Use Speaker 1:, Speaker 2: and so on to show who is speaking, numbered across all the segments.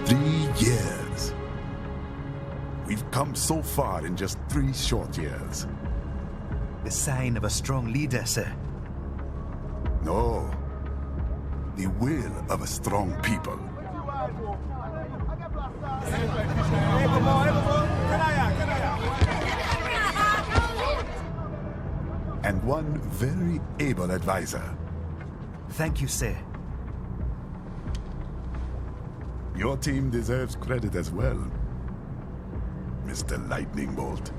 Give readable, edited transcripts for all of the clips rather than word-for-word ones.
Speaker 1: 3 years. We've come so far in just 3 short years.
Speaker 2: The sign of a strong leader, sir.
Speaker 1: No. The will of a strong people. And one very able advisor.
Speaker 2: Thank you, sir.
Speaker 1: Your team deserves credit as well, Mr. Lightning Bolt.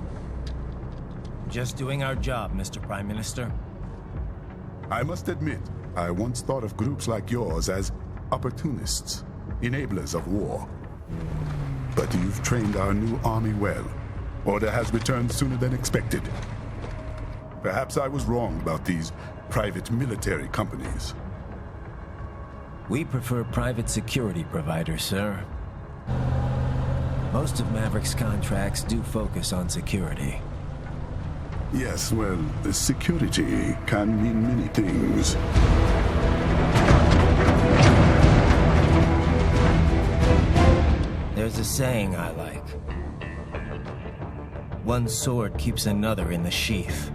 Speaker 3: Just doing our job, Mr. Prime Minister.
Speaker 1: I must admit, I once thought of groups like yours as opportunists, enablers of war. But you've trained our new army well. Order has returned sooner than expected. Perhaps I was wrong about these private military companies.
Speaker 3: We prefer private security providers, sir. Most of Maverick's contracts do focus on security.
Speaker 1: Yes, well, security can mean many things.
Speaker 3: There's a saying I like. One sword keeps another in the sheath.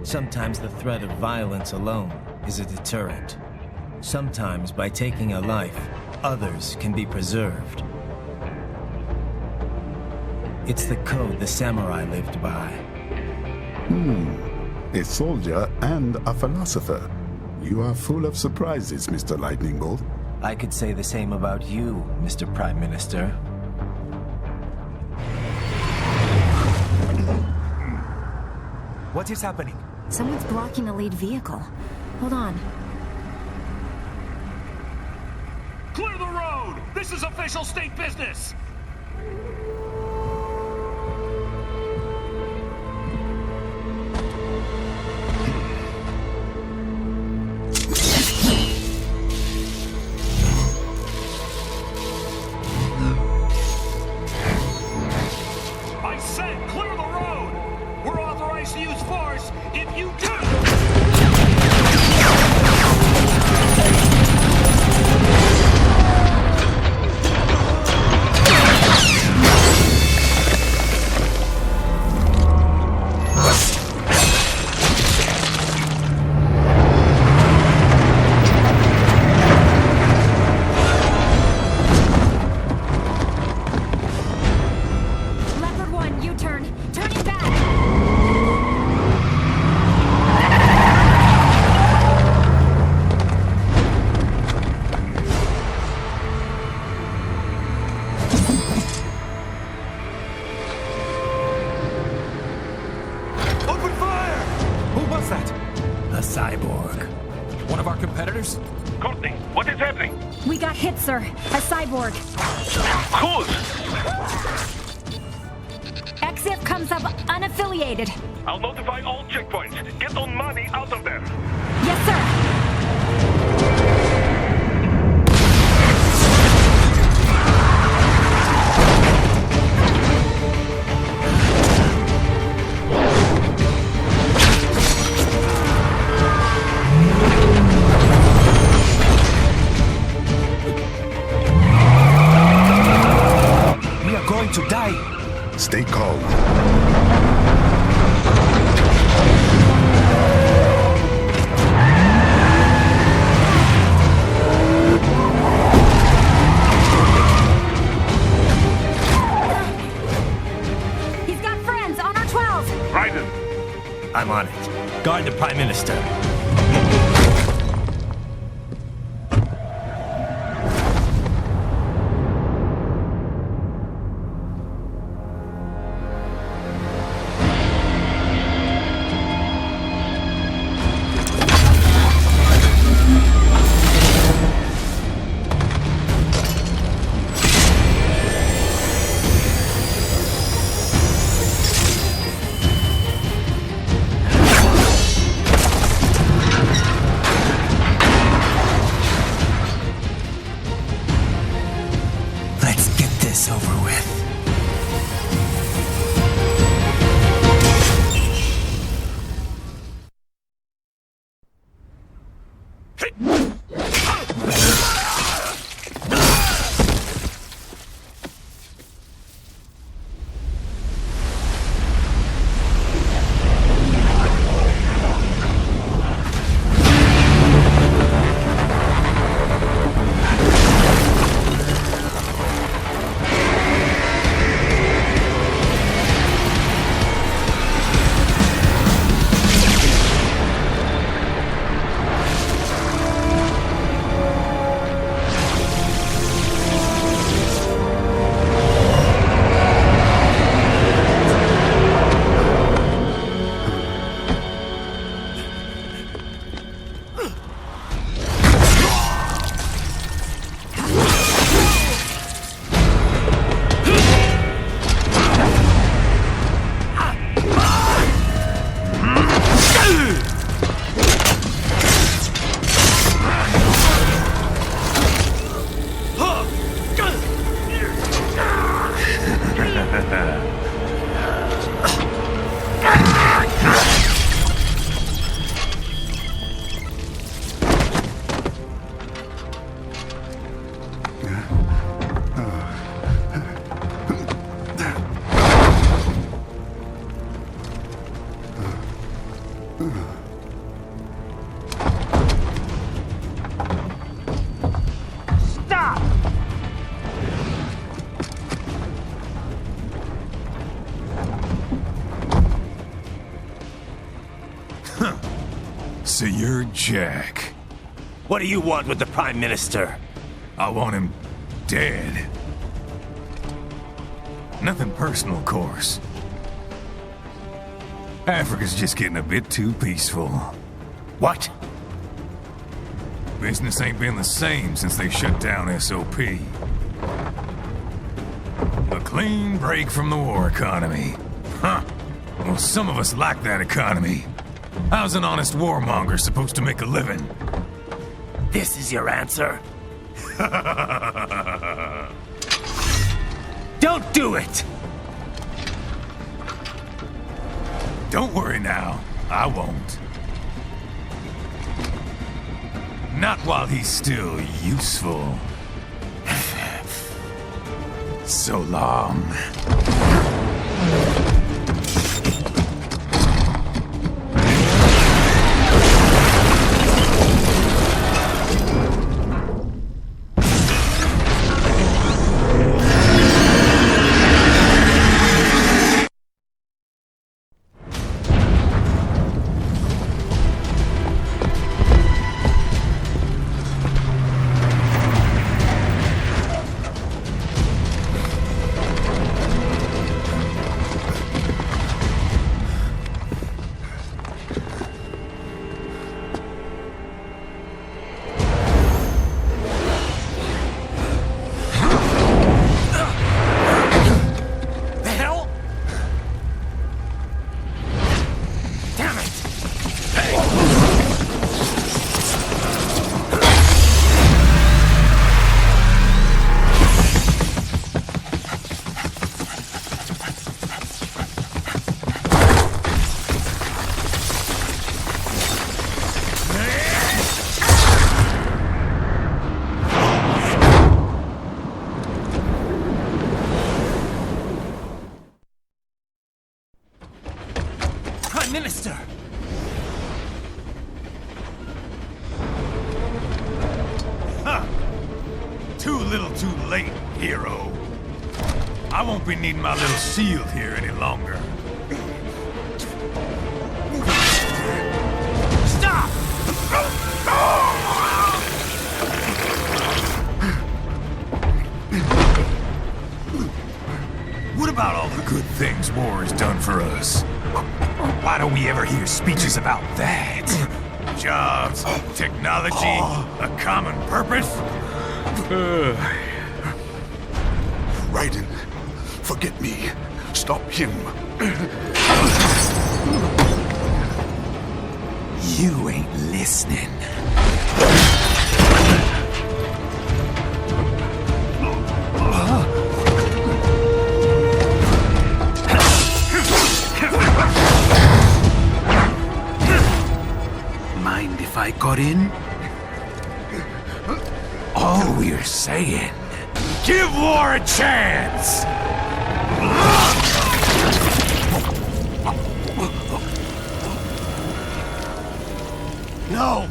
Speaker 3: Sometimes the threat of violence alone is a deterrent. Sometimes by taking a life, others can be preserved. It's the code the samurai lived by.
Speaker 1: A soldier and a philosopher. You are full of surprises, Mr. Lightning Bolt.
Speaker 3: I could say the same about you, Mr. Prime Minister.
Speaker 2: What is happening?
Speaker 4: Someone's blocking the lead vehicle. Hold on.
Speaker 5: Clear the road! This is official state business! I said clear the road! We're authorized to use force if you do!
Speaker 4: Leopard 1, U-turn. Turning back.
Speaker 2: Open fire! Who was that?
Speaker 3: A cyborg.
Speaker 5: One of our competitors? Courtney, what is happening?
Speaker 4: We got hit, sir. A cyborg.
Speaker 5: Who's?
Speaker 4: XF comes up unaffiliated.
Speaker 5: I'll notify all checkpoints. Get on money out of there.
Speaker 4: Yes, sir.
Speaker 2: We are going to die.
Speaker 1: Stay calm.
Speaker 4: He's got friends on our 12.
Speaker 5: Raiden,
Speaker 3: I'm on it. Guard the Prime Minister.
Speaker 6: So you're Jack.
Speaker 3: What do you want with the Prime Minister?
Speaker 6: I want him dead. Nothing personal, of course. Africa's just getting a bit too peaceful.
Speaker 3: What?
Speaker 6: Business ain't been the same since they shut down SOP. A clean break from the war economy. Huh. Well, some of us like that economy. How's an honest warmonger supposed to make a living?
Speaker 3: This is your answer? Don't do it!
Speaker 6: Don't worry now. I won't. Not while he's still useful. So long.
Speaker 3: Minister!
Speaker 6: Huh. Too little too late, hero. I won't be needing my little shield here any longer.
Speaker 3: Stop!
Speaker 6: What about all the good things war has done for us? Why don't we ever hear speeches about that? Jobs, technology, a common purpose?
Speaker 1: Raiden, forget me. Stop him.
Speaker 6: You ain't listening.
Speaker 2: Mind if I got in?
Speaker 6: All we're saying, give war a chance!
Speaker 1: No!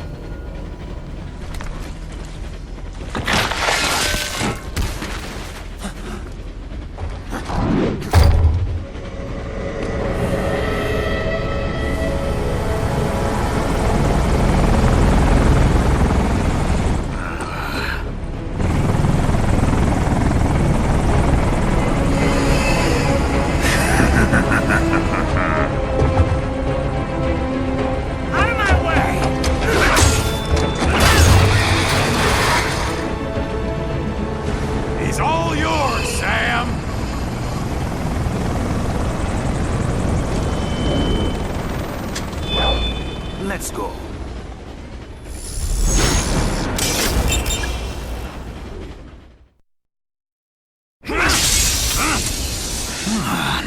Speaker 2: Let's go.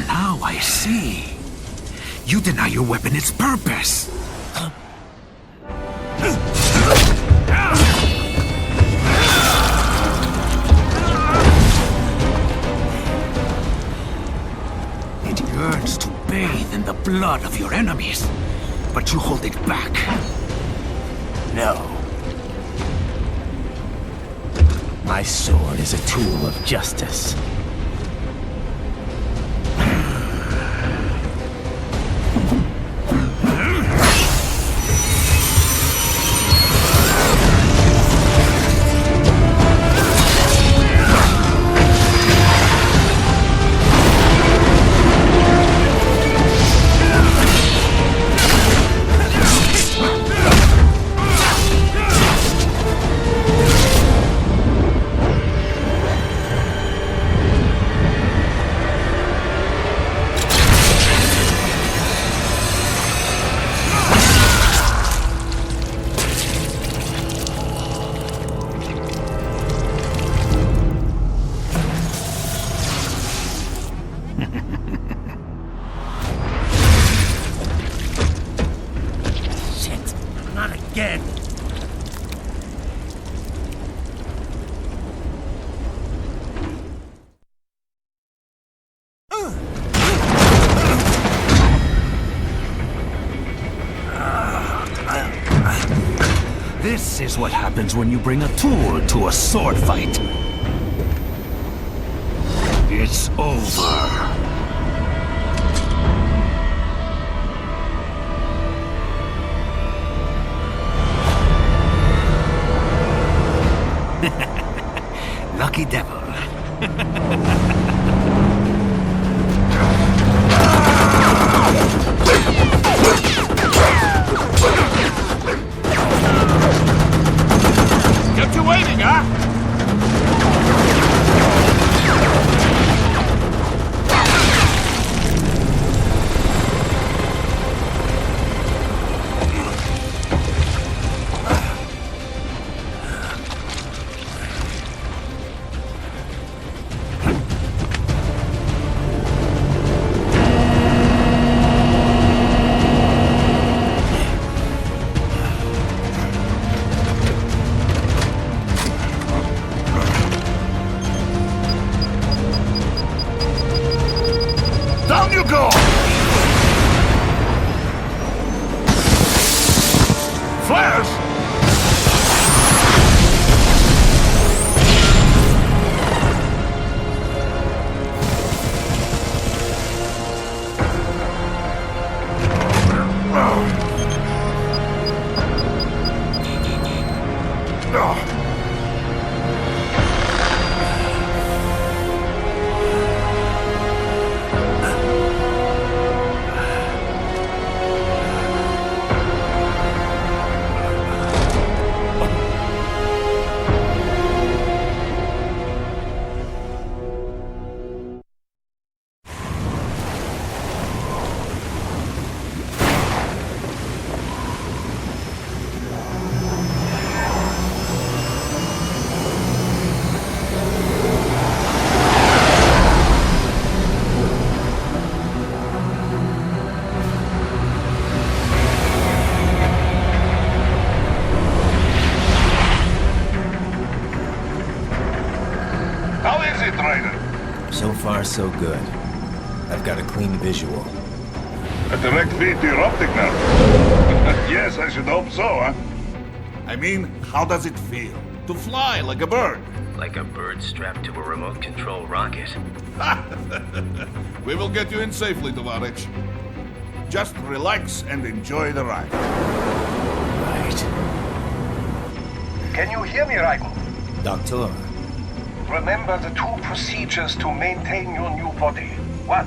Speaker 2: Now I see. You deny your weapon its purpose. It yearns to bathe in the blood of your enemies, but you hold it back.
Speaker 3: No. My sword is a tool of justice.
Speaker 2: This is what happens when you bring a tool to a sword fight. It's over. Lucky devil.
Speaker 5: Kept you waiting, huh? Down you go! Flares! How is it, Ryder?
Speaker 3: So far, so good. I've got a clean visual.
Speaker 5: A direct feed to your optic nerve. Yes, I should hope so, huh? I mean, how does it feel? To fly like a bird?
Speaker 3: Like a bird strapped to a remote control rocket.
Speaker 5: We will get you in safely, Tovarich. Just relax and enjoy the ride.
Speaker 3: Right.
Speaker 7: Can you hear me, Raiko?
Speaker 3: Doctor,
Speaker 7: Remember the two procedures to maintain your new body. 1.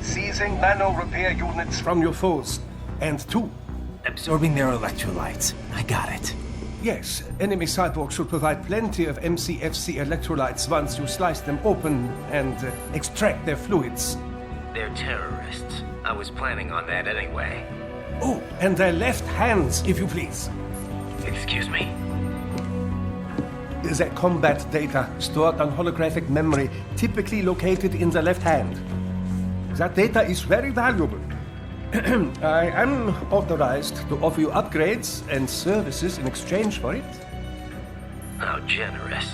Speaker 7: Seizing nano repair units
Speaker 8: From your foes. And 2.
Speaker 3: absorbing their electrolytes. I got it.
Speaker 8: Yes, enemy cyborgs should provide plenty of MCFC electrolytes once you slice them open and extract their fluids.
Speaker 3: They're terrorists. I was planning on that anyway.
Speaker 8: Oh, and their left hands, if you please.
Speaker 3: Excuse me?
Speaker 8: Their combat data stored on holographic memory, typically located in the left hand. That data is very valuable. I am authorized to offer you upgrades and services in exchange for it.
Speaker 3: How generous.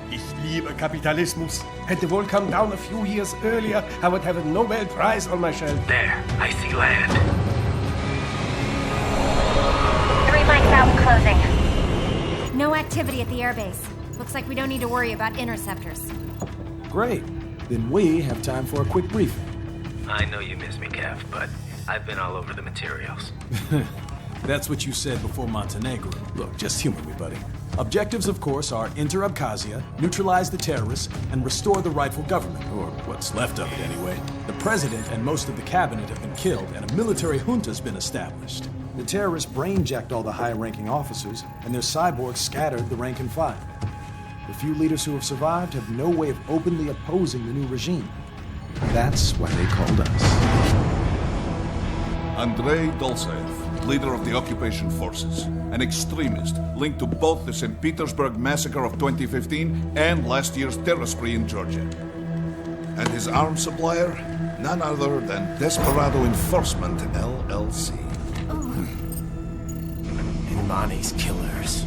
Speaker 8: Ich liebe Kapitalismus. Had the wall come down a few years earlier, I would have a Nobel Prize on my shelf.
Speaker 3: There, I see land.
Speaker 4: 3 mics out and closing. No activity at the airbase. Looks like we don't need to worry about interceptors.
Speaker 9: Great. Then we have time for a quick briefing.
Speaker 3: I know you miss me, Kev, but I've been all over the materials.
Speaker 9: That's what you said before Montenegro. Look, just humor me, buddy. Objectives, of course, are enter Abkhazia, neutralize the terrorists, and restore the rightful government, or what's left of it anyway. The president and most of the cabinet have been killed, and a military junta's been established. The terrorists brain-jacked all the high-ranking officers, and their cyborgs scattered the rank and file. The few leaders who have survived have no way of openly opposing the new regime. That's why they called us.
Speaker 5: Andrei Dolzaev, leader of the occupation forces, an extremist linked to both the St. Petersburg massacre of 2015 and last year's terror spree in Georgia. And his arms supplier, none other than Desperado Enforcement, LLC.
Speaker 3: Imani's killers.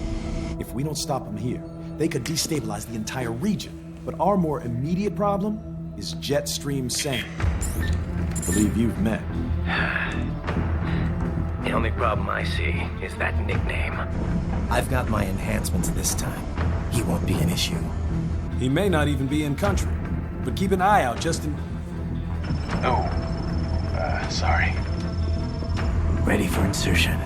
Speaker 9: If we don't stop them here, they could destabilize the entire region. But our more immediate problem is Jetstream Sam. I believe you've met.
Speaker 3: The only problem I see is that nickname. I've got my enhancements this time. He won't be an issue.
Speaker 9: He may not even be in country, but keep an eye out just in...
Speaker 7: Oh, sorry.
Speaker 3: Ready for insertion.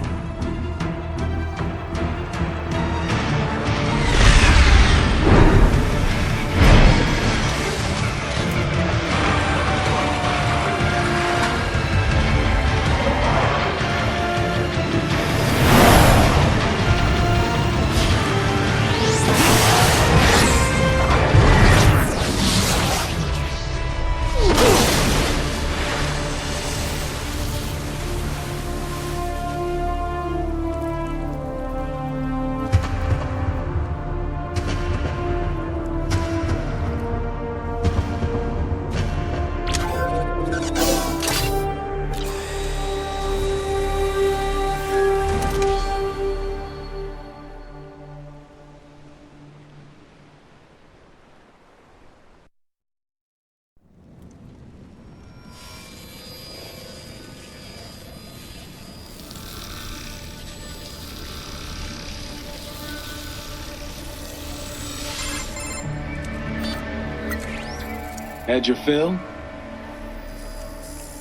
Speaker 9: Had your fill?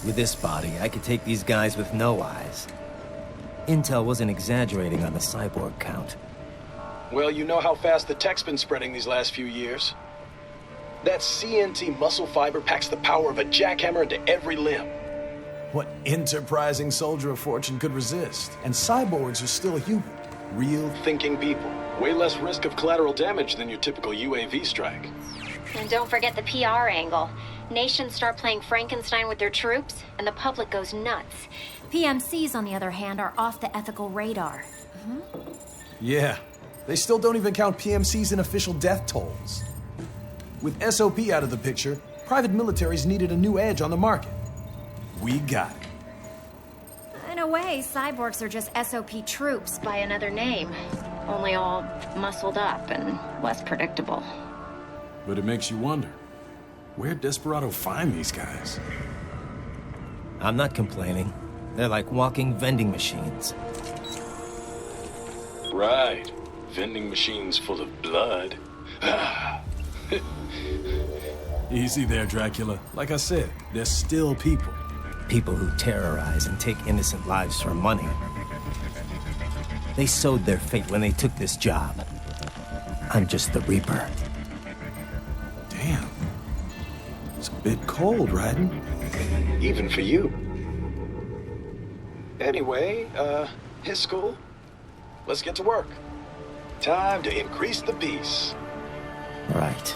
Speaker 3: With this body, I could take these guys with no eyes. Intel wasn't exaggerating on the cyborg count.
Speaker 9: Well, you know how fast the tech's been spreading these last few years. That CNT muscle fiber packs the power of a jackhammer into every limb. What enterprising soldier of fortune could resist? And cyborgs are still human. Real, thinking people. Way less risk of collateral damage than your typical UAV strike.
Speaker 4: And don't forget the PR angle. Nations start playing Frankenstein with their troops, and the public goes nuts. PMCs, on the other hand, are off the ethical radar.
Speaker 9: Yeah, they still don't even count PMCs in official death tolls. With SOP out of the picture, private militaries needed a new edge on the market. We got it.
Speaker 4: In a way, cyborgs are just SOP troops by another name. Only all muscled up and less predictable.
Speaker 9: But it makes you wonder, where'd Desperado find these guys?
Speaker 3: I'm not complaining. They're like walking vending machines.
Speaker 9: Right. Vending machines full of blood. Easy there, Dracula. Like I said, they're still people.
Speaker 3: People who terrorize and take innocent lives for money. They sowed their fate when they took this job. I'm just the Reaper.
Speaker 9: Damn. It's a bit cold, Raiden. Even for you. Anyway, his school. Let's get to work. Time to increase the peace.
Speaker 3: Right.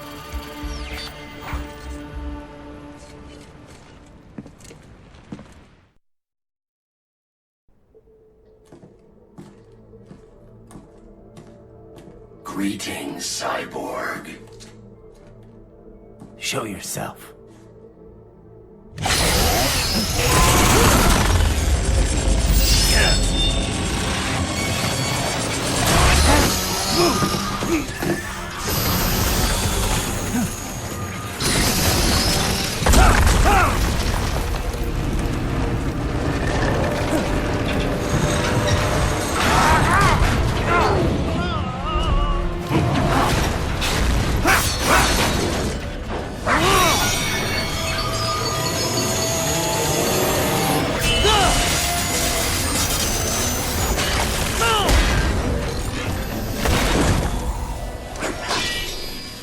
Speaker 10: Greetings, Cyborg.
Speaker 3: Show yourself.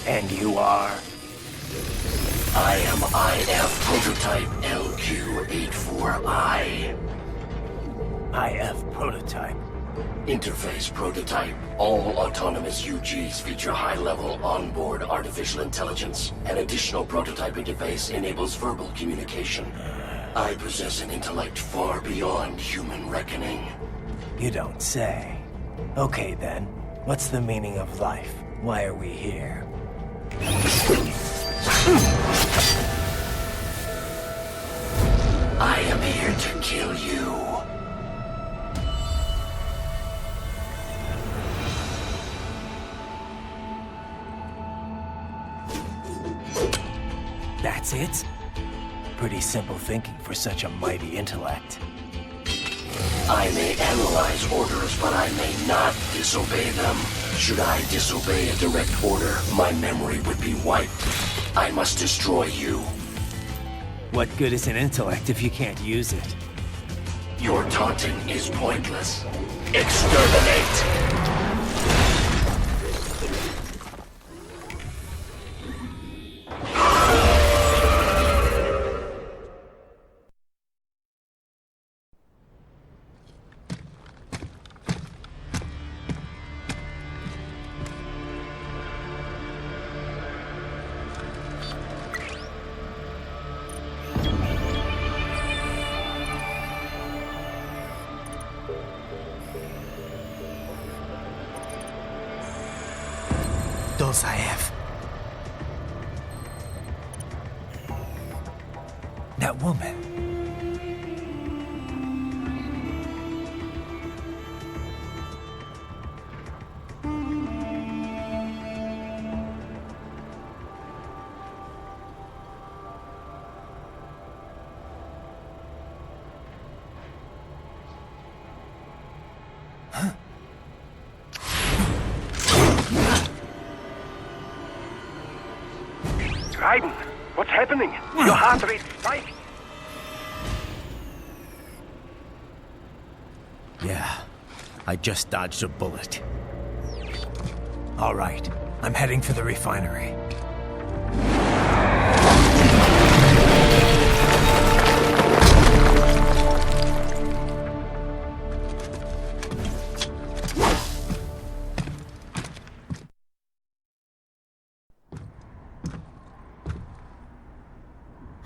Speaker 3: And you are?
Speaker 10: I am IF Prototype LQ-84I.
Speaker 3: IF Prototype.
Speaker 10: Interface Prototype. All autonomous UGs feature high-level onboard artificial intelligence. An additional prototype interface enables verbal communication. I possess an intellect far beyond human reckoning.
Speaker 3: You don't say. Okay then, what's the meaning of life? Why are we here?
Speaker 10: I am here to kill you.
Speaker 3: That's it? Pretty simple thinking for such a mighty intellect.
Speaker 10: I may analyze orders, but I may not disobey them. Should I disobey a direct order, my memory would be wiped. I must destroy you.
Speaker 3: What good is an intellect if you can't use it?
Speaker 10: Your taunting is pointless. Exterminate!
Speaker 3: Dolzaev. That woman.
Speaker 7: Raiden, what's happening? Your heart rate's spiking.
Speaker 3: Yeah, I just dodged a bullet. All right, I'm heading for the refinery.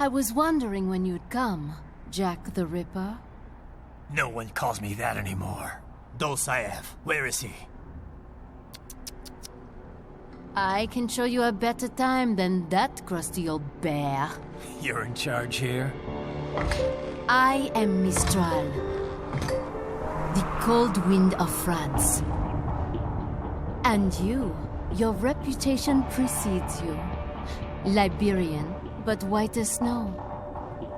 Speaker 11: I was wondering when you'd come, Jack the Ripper.
Speaker 3: No one calls me that anymore. Dolzaev, where is he?
Speaker 11: I can show you a better time than that crusty old bear.
Speaker 3: You're in charge here?
Speaker 11: I am Mistral, the cold wind of France. And your reputation precedes you. Liberian, but white as snow.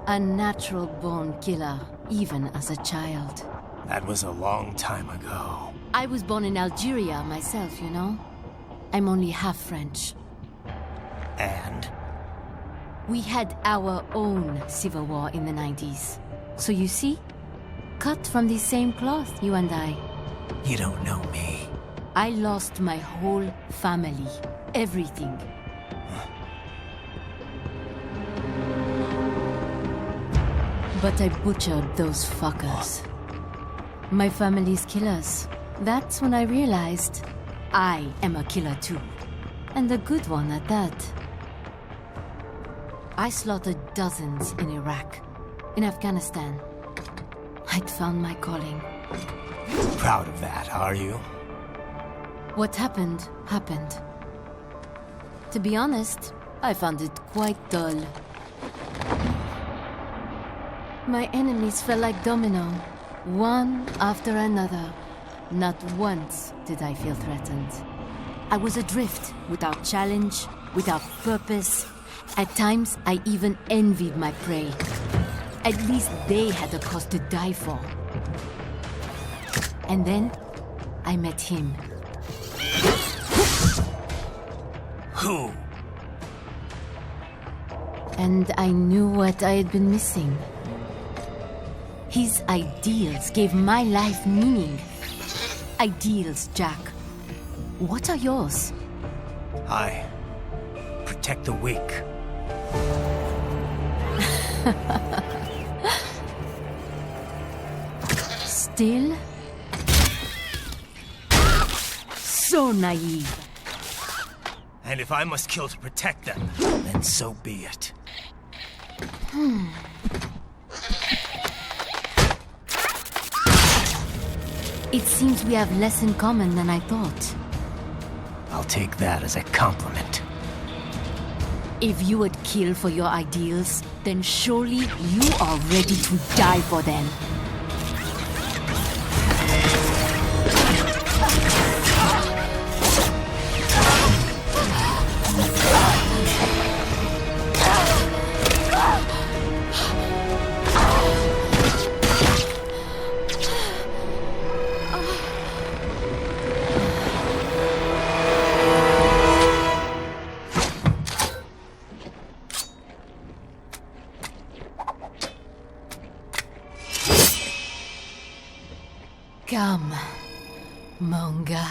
Speaker 11: A natural-born killer, even as a child.
Speaker 3: That was a long time ago.
Speaker 11: I was born in Algeria myself, you know. I'm only half French.
Speaker 3: And?
Speaker 11: We had our own civil war in the 90s. So you see? Cut from the same cloth, you and I.
Speaker 3: You don't know me.
Speaker 11: I lost my whole family. Everything. But I butchered those fuckers. My family's killers. That's when I realized I am a killer too. And a good one at that. I slaughtered dozens in Iraq, in Afghanistan. I'd found my calling.
Speaker 3: Proud of that, are you?
Speaker 11: What happened, happened. To be honest, I found it quite dull. My enemies fell like domino, one after another. Not once did I feel threatened. I was adrift, without challenge, without purpose. At times, I even envied my prey. At least they had a cause to die for. And then, I met him.
Speaker 3: Who?
Speaker 11: And I knew what I had been missing. His ideals gave my life meaning. Ideals, Jack. What are yours?
Speaker 3: I protect the weak.
Speaker 11: Still? So naive.
Speaker 3: And if I must kill to protect them, then so be it.
Speaker 11: It seems we have less in common than I thought.
Speaker 3: I'll take that as a compliment.
Speaker 11: If you would kill for your ideals, then surely you are ready to die for them. Come, Monga.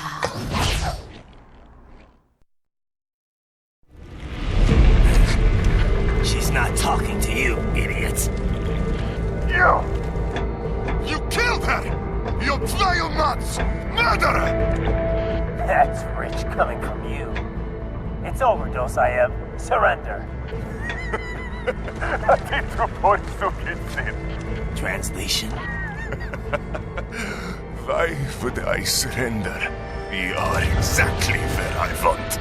Speaker 3: She's not talking to you, idiot.
Speaker 6: You killed her! You Plyonuts! Murderer!
Speaker 3: That's rich coming from you. It's overdose, I am. Surrender. Translation.
Speaker 6: Why would I surrender? We are exactly where I want.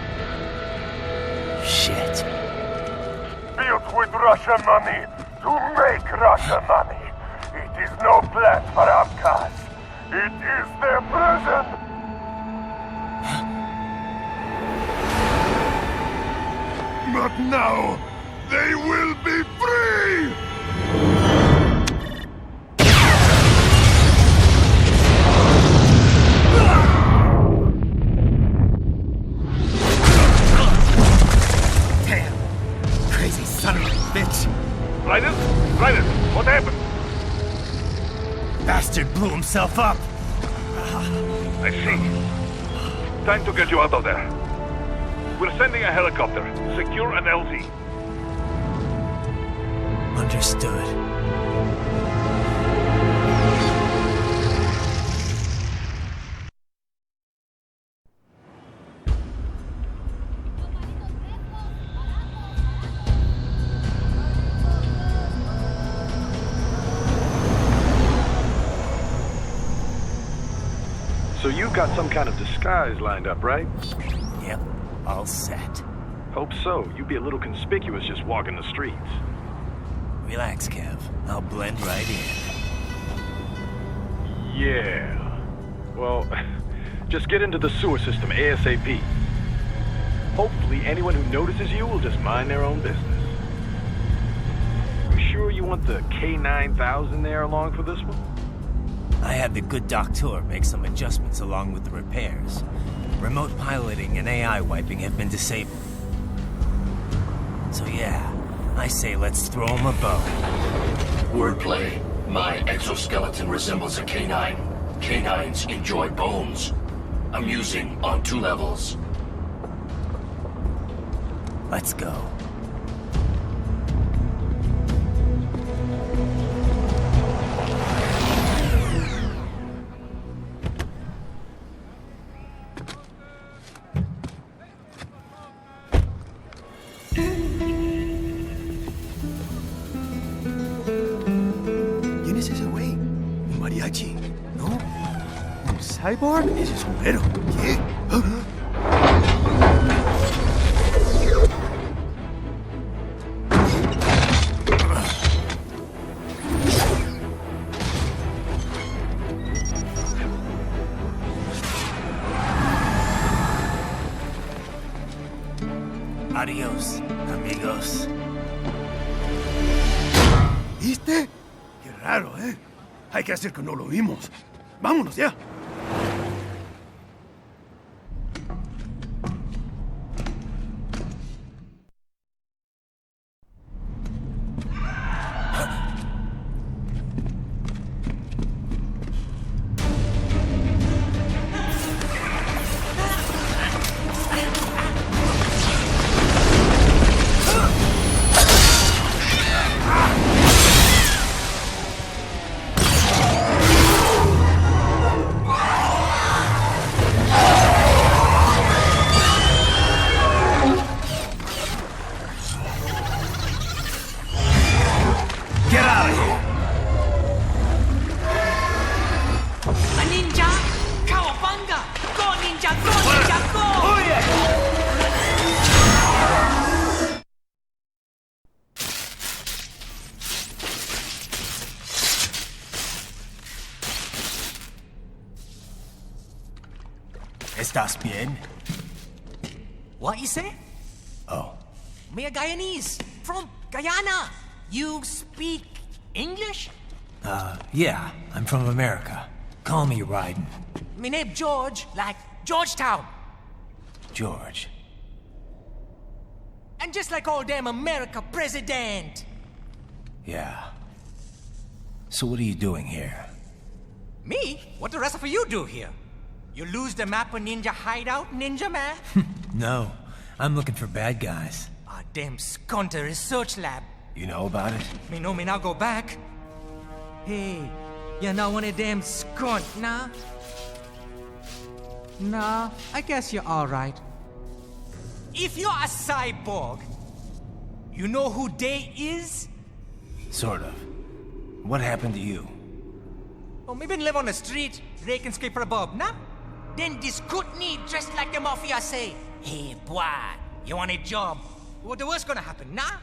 Speaker 3: Shit.
Speaker 6: Built with Russian money to make Russian money. It is no plan for outcasts. It is their prison. But now, they will be free!
Speaker 3: Damn! Crazy son of a bitch!
Speaker 6: Raiden? Raiden, what happened?
Speaker 3: Bastard blew himself up!
Speaker 6: I see. Time to get you out of there. We're sending a helicopter. Secure an LZ.
Speaker 3: Understood.
Speaker 12: So you've got some kind of disguise lined up, right?
Speaker 3: Yep, all set.
Speaker 12: Hope so. You'd be a little conspicuous just walking the streets.
Speaker 3: Relax, Kev. I'll blend right in.
Speaker 12: Yeah. Well, just get into the sewer system ASAP. Hopefully anyone who notices you will just mind their own business. You sure you want the K9000 there along for this one?
Speaker 3: I had the good doctor make some adjustments along with the repairs. Remote piloting and AI wiping have been disabled. So yeah, I say let's throw him a bone.
Speaker 10: Wordplay. My exoskeleton resembles a canine. Canines enjoy bones. Amusing on 2 levels.
Speaker 3: Let's go.
Speaker 2: ¿Quién es ese güey? ¿Un mariachi? ¿No? ¿Un cyborg? Ese es sombrero. ¿Qué?
Speaker 3: Adiós, amigos.
Speaker 2: ¿Viste? Qué raro, ¿eh? Hay que hacer que no lo vimos. Vámonos ya.
Speaker 3: ¿Estás bien?
Speaker 13: What you say?
Speaker 3: Oh.
Speaker 13: Me a Guyanese from Guyana. You speak English?
Speaker 3: Yeah, I'm from America. Call me Raiden.
Speaker 13: Me name George, like Georgetown.
Speaker 3: George.
Speaker 13: And just like all damn America president.
Speaker 3: Yeah. So what are you doing here?
Speaker 13: Me? What the rest of you do here? You lose the map of Ninja Hideout, Ninja Man?
Speaker 3: No, I'm looking for bad guys.
Speaker 13: Ah, damn Skunter research lab.
Speaker 3: You know about it?
Speaker 13: Me know me now go back. Hey, you're not one of them skunt, nah? Nah, I guess you're alright. If you're a cyborg, you know who they is?
Speaker 3: Sort of. What happened to you?
Speaker 13: Oh, me been live on the street, rake and scrape for a bob, nah? Then this Kootenai dressed like the mafia say, hey boy, you want a job? What the worst gonna happen, nah?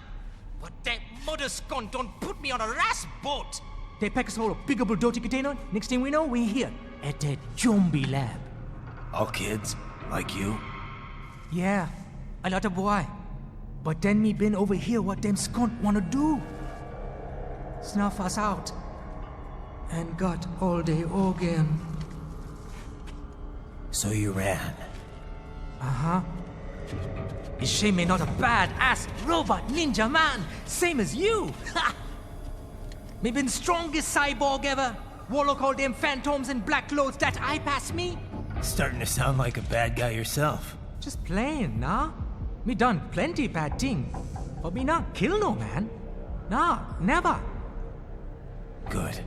Speaker 13: But that mother scunt don't put me on a ras boat. They pack us all a piggable dirty container. Next thing we know, we're here at that zombie lab.
Speaker 3: All kids? Like you?
Speaker 13: Yeah, a lot of boy. But then me been over here what them scunt wanna do. Snuff us out. And got all day again.
Speaker 3: So you ran?
Speaker 13: Uh-huh. Is she me not a bad-ass robot ninja man, same as you? Ha! Me been strongest cyborg ever. Warlock all them phantoms in black clothes that eye pass me.
Speaker 3: Starting to sound like a bad guy yourself.
Speaker 13: Just playing, nah? Me done plenty bad thing. But me not kill no man. Nah, never.
Speaker 3: Good.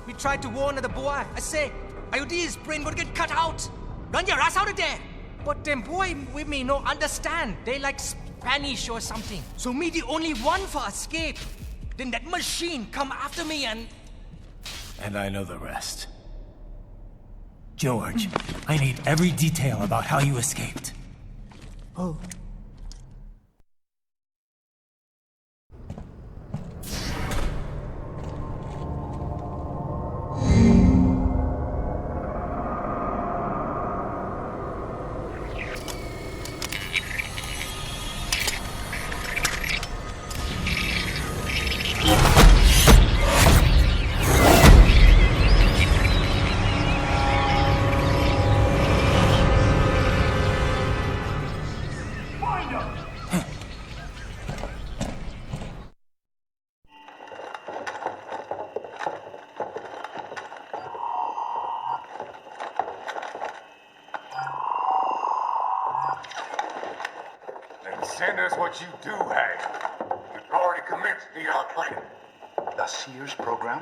Speaker 13: We tried to warn the boy. I say, IOD's brain gonna get cut out. Run your ass out of there. But them boy with me no understand. They like Spanish or something. So me the only one for escape. Then that machine come after me and...
Speaker 3: And I know the rest. George, I need every detail about how you escaped.
Speaker 13: Oh.
Speaker 6: Send us what you do have. We've already commenced the plan.
Speaker 14: The Sears program?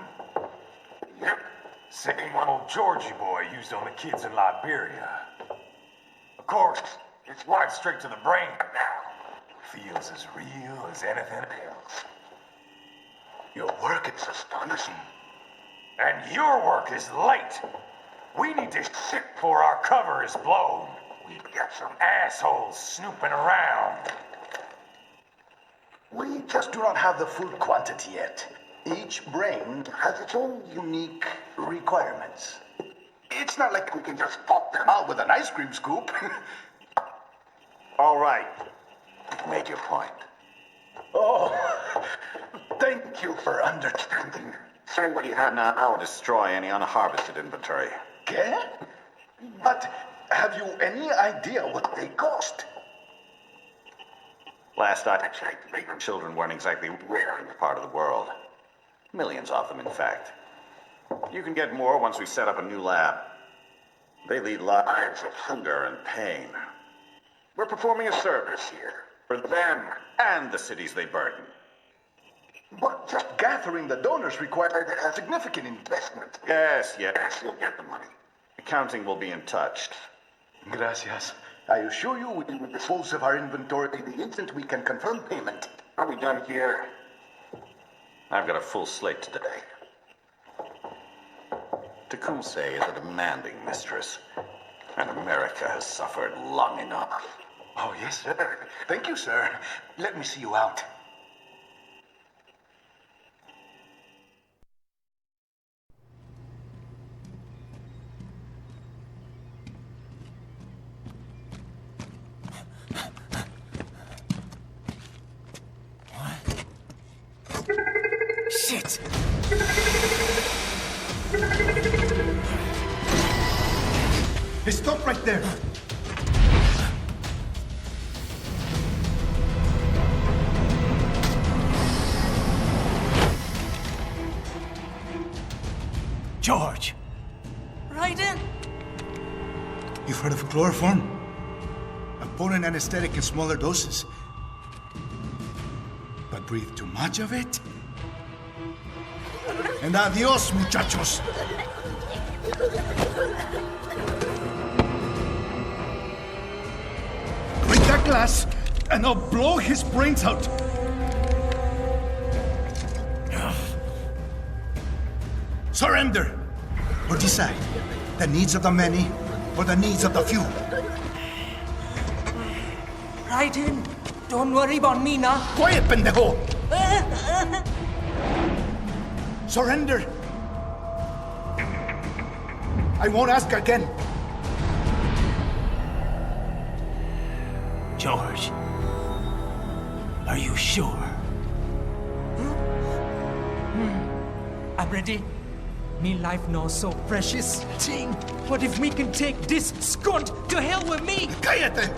Speaker 6: Yep. Same one old Georgie boy used on the kids in Liberia. Of course, it's right straight to the brain now. Feels as real as anything else.
Speaker 14: Your work is astonishing.
Speaker 6: And your work is late. We need to ship before our cover is blown. We've got some assholes snooping around.
Speaker 14: We just do not have the full quantity yet. Each brain has its own unique requirements. It's not like we can just pop them out with an ice cream scoop.
Speaker 6: All right. Make your point.
Speaker 14: Oh, thank you for understanding.
Speaker 15: Say what you have now. I'll destroy any unharvested inventory.
Speaker 14: Okay? But have you any idea what they cost?
Speaker 15: Last I checked, children weren't exactly rare in this part of the world. Millions of them, in fact. You can get more once we set up a new lab. They lead lives of hunger and pain. We're performing a service here for them and the cities they burden.
Speaker 14: But just gathering the donors required a significant investment.
Speaker 15: Yes, you'll get the money. Accounting will be in touch.
Speaker 14: Gracias. I assure you we will dispose of our inventory the instant we can confirm payment.
Speaker 15: Are we done here? I've got a full slate today. Tecumseh is a demanding mistress, and America has suffered long enough.
Speaker 14: Oh, yes, sir. Thank you, sir. Let me see you out.
Speaker 3: Shit!
Speaker 14: Hey, stop right there! chloroform. A potent anesthetic in smaller doses. But breathe too much of it, and adios, muchachos. Break that glass, and I'll blow his brains out. Surrender, or decide the needs of the many or the needs of the few.
Speaker 13: Raiden, don't worry about me now.
Speaker 14: Quiet, pendejo! Surrender. I won't ask again.
Speaker 2: George, are you sure?
Speaker 13: I'm ready. Me life now so precious. Ting, what if we can take this skunt to hell with me?
Speaker 14: Cállate!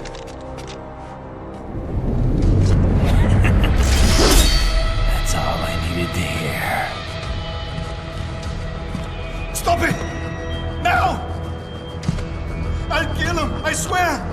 Speaker 2: That's all I needed to hear.
Speaker 14: Stop it! Now! I'll kill him, I swear!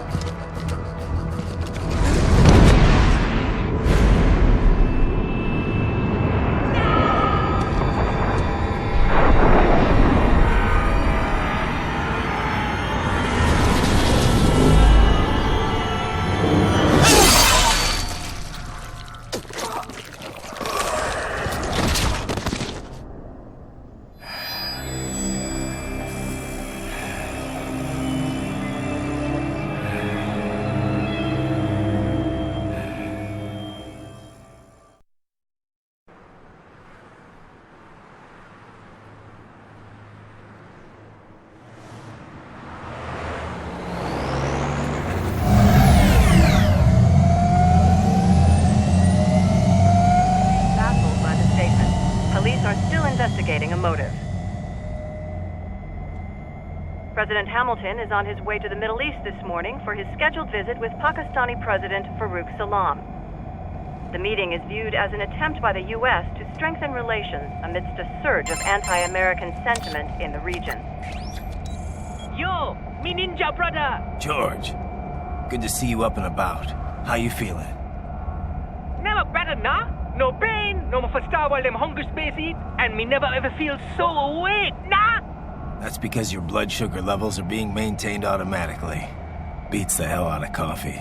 Speaker 16: Investigating a motive. President Hamilton is on his way to the Middle East this morning for his scheduled visit with Pakistani President Farouk Salam. The meeting is viewed as an attempt by the U.S. to strengthen relations amidst a surge of anti-American sentiment in the region.
Speaker 17: Yo, me ninja brother!
Speaker 3: George, good to see you up and about. How you feeling?
Speaker 17: Never better, nah? No pain, no more faster while them hunger space eat, and me never ever feel so awake, nah?
Speaker 3: That's because your blood sugar levels are being maintained automatically. Beats the hell out of coffee.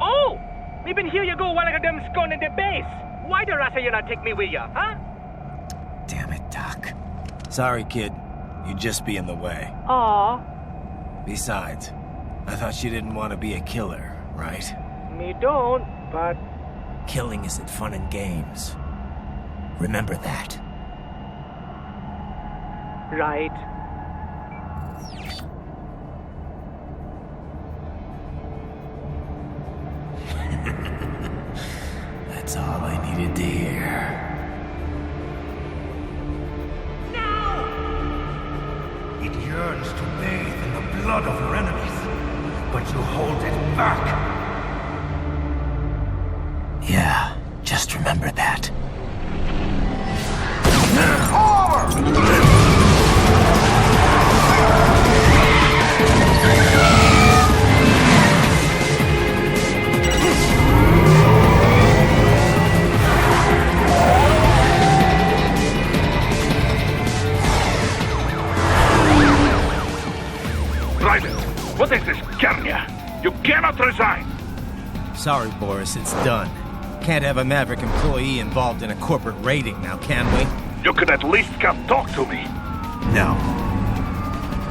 Speaker 17: Oh! Me been here you go while I got them scone in the base. Why the rasa you not take me with ya, huh?
Speaker 3: Damn it, Doc. Sorry, kid. You'd just be in the way.
Speaker 17: Aw.
Speaker 3: Besides, I thought you didn't want to be a killer, right?
Speaker 17: Me don't, but...
Speaker 3: Killing isn't fun and games. Remember that.
Speaker 17: Right.
Speaker 3: That's all I needed to hear.
Speaker 2: Now! It yearns to bathe in the blood of your enemies, but you hold it back.
Speaker 3: Yeah, just remember that.
Speaker 12: Raiden, what is this, Kenya? You cannot resign!
Speaker 3: Sorry, Boris, it's done. Can't have a Maverick employee involved in a corporate raiding now, can we?
Speaker 12: You could at least come talk to me.
Speaker 3: No.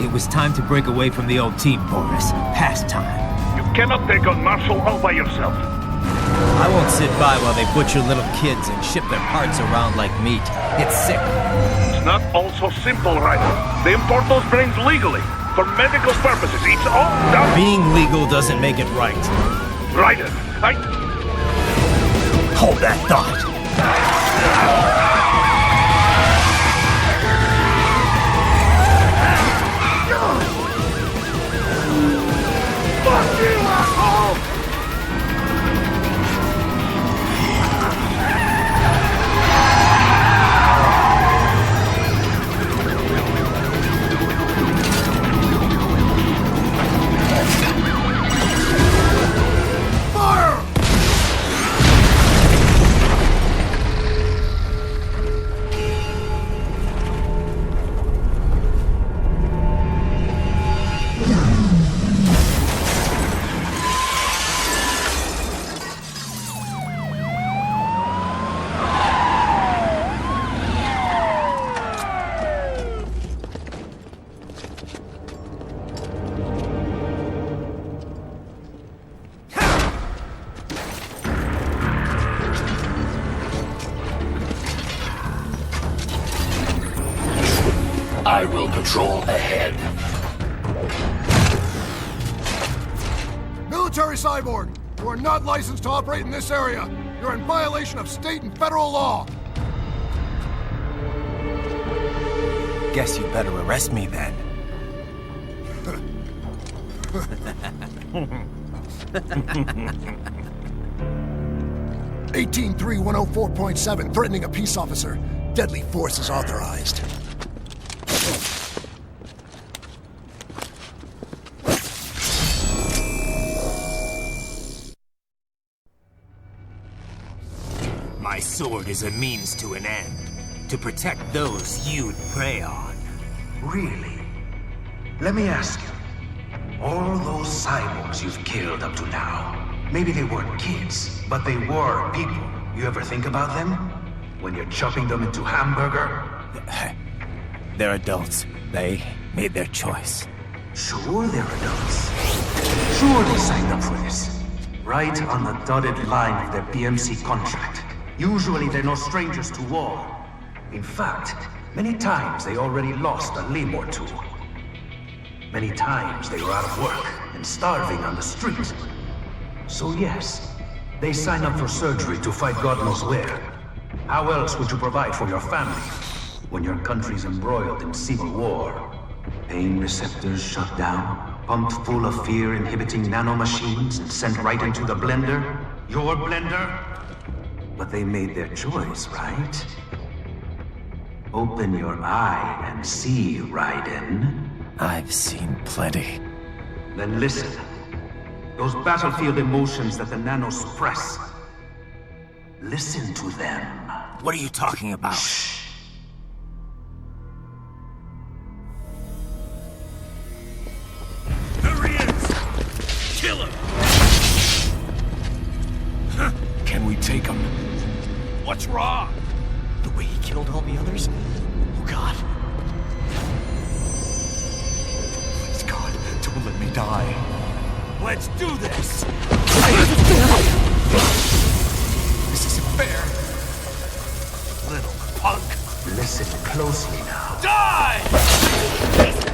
Speaker 3: It was time to break away from the old team, Boris. Past time.
Speaker 12: You cannot take on Marshall all by yourself.
Speaker 3: I won't sit by while they butcher little kids and ship their parts around like meat. It's sick.
Speaker 12: It's not all so simple, Raiden. They import those brains legally. For medical purposes, it's all done.
Speaker 3: Being legal doesn't make it right.
Speaker 12: Raiden,
Speaker 3: Hold that thought.
Speaker 2: Fuck you, asshole!
Speaker 10: I will patrol ahead.
Speaker 18: Military cyborg, you are not licensed to operate in this area. You're in violation of state and federal law.
Speaker 3: Guess you better arrest me then.
Speaker 18: 183-104.7, threatening a peace officer. Deadly force is authorized.
Speaker 13: My sword is a means to an end. To protect those you'd prey on.
Speaker 2: Really? Let me ask you. All those cyborgs you've killed up to now, maybe they weren't kids, but they were people. You ever think about them? When you're chopping them into hamburger?
Speaker 3: They're adults. They made their choice.
Speaker 2: Sure they're adults. Sure they signed up for this. Right on the dotted line of their PMC contract. Usually they're no strangers to war. In fact, many times they already lost a limb or two. Many times they were out of work and starving on the street. So yes, they sign up for surgery to fight God knows where. How else would you provide for your family when your country's embroiled in civil war? Pain receptors shut down, pumped full of fear-inhibiting nanomachines and sent right into the blender? Your blender? But they made their choice, right? Open your eye and see, Raiden.
Speaker 3: I've seen plenty.
Speaker 2: Then listen. Those battlefield emotions that the nanos suppress. Listen to them.
Speaker 13: What are you talking about?
Speaker 2: Shh.
Speaker 13: There he is! Kill him!
Speaker 9: Can we take him?
Speaker 13: What's wrong?
Speaker 9: The way he killed all the others? Oh, God. Please, God, don't let me die.
Speaker 13: Let's do this!
Speaker 9: This isn't fair.
Speaker 13: Little punk!
Speaker 2: Listen closely now.
Speaker 13: Die!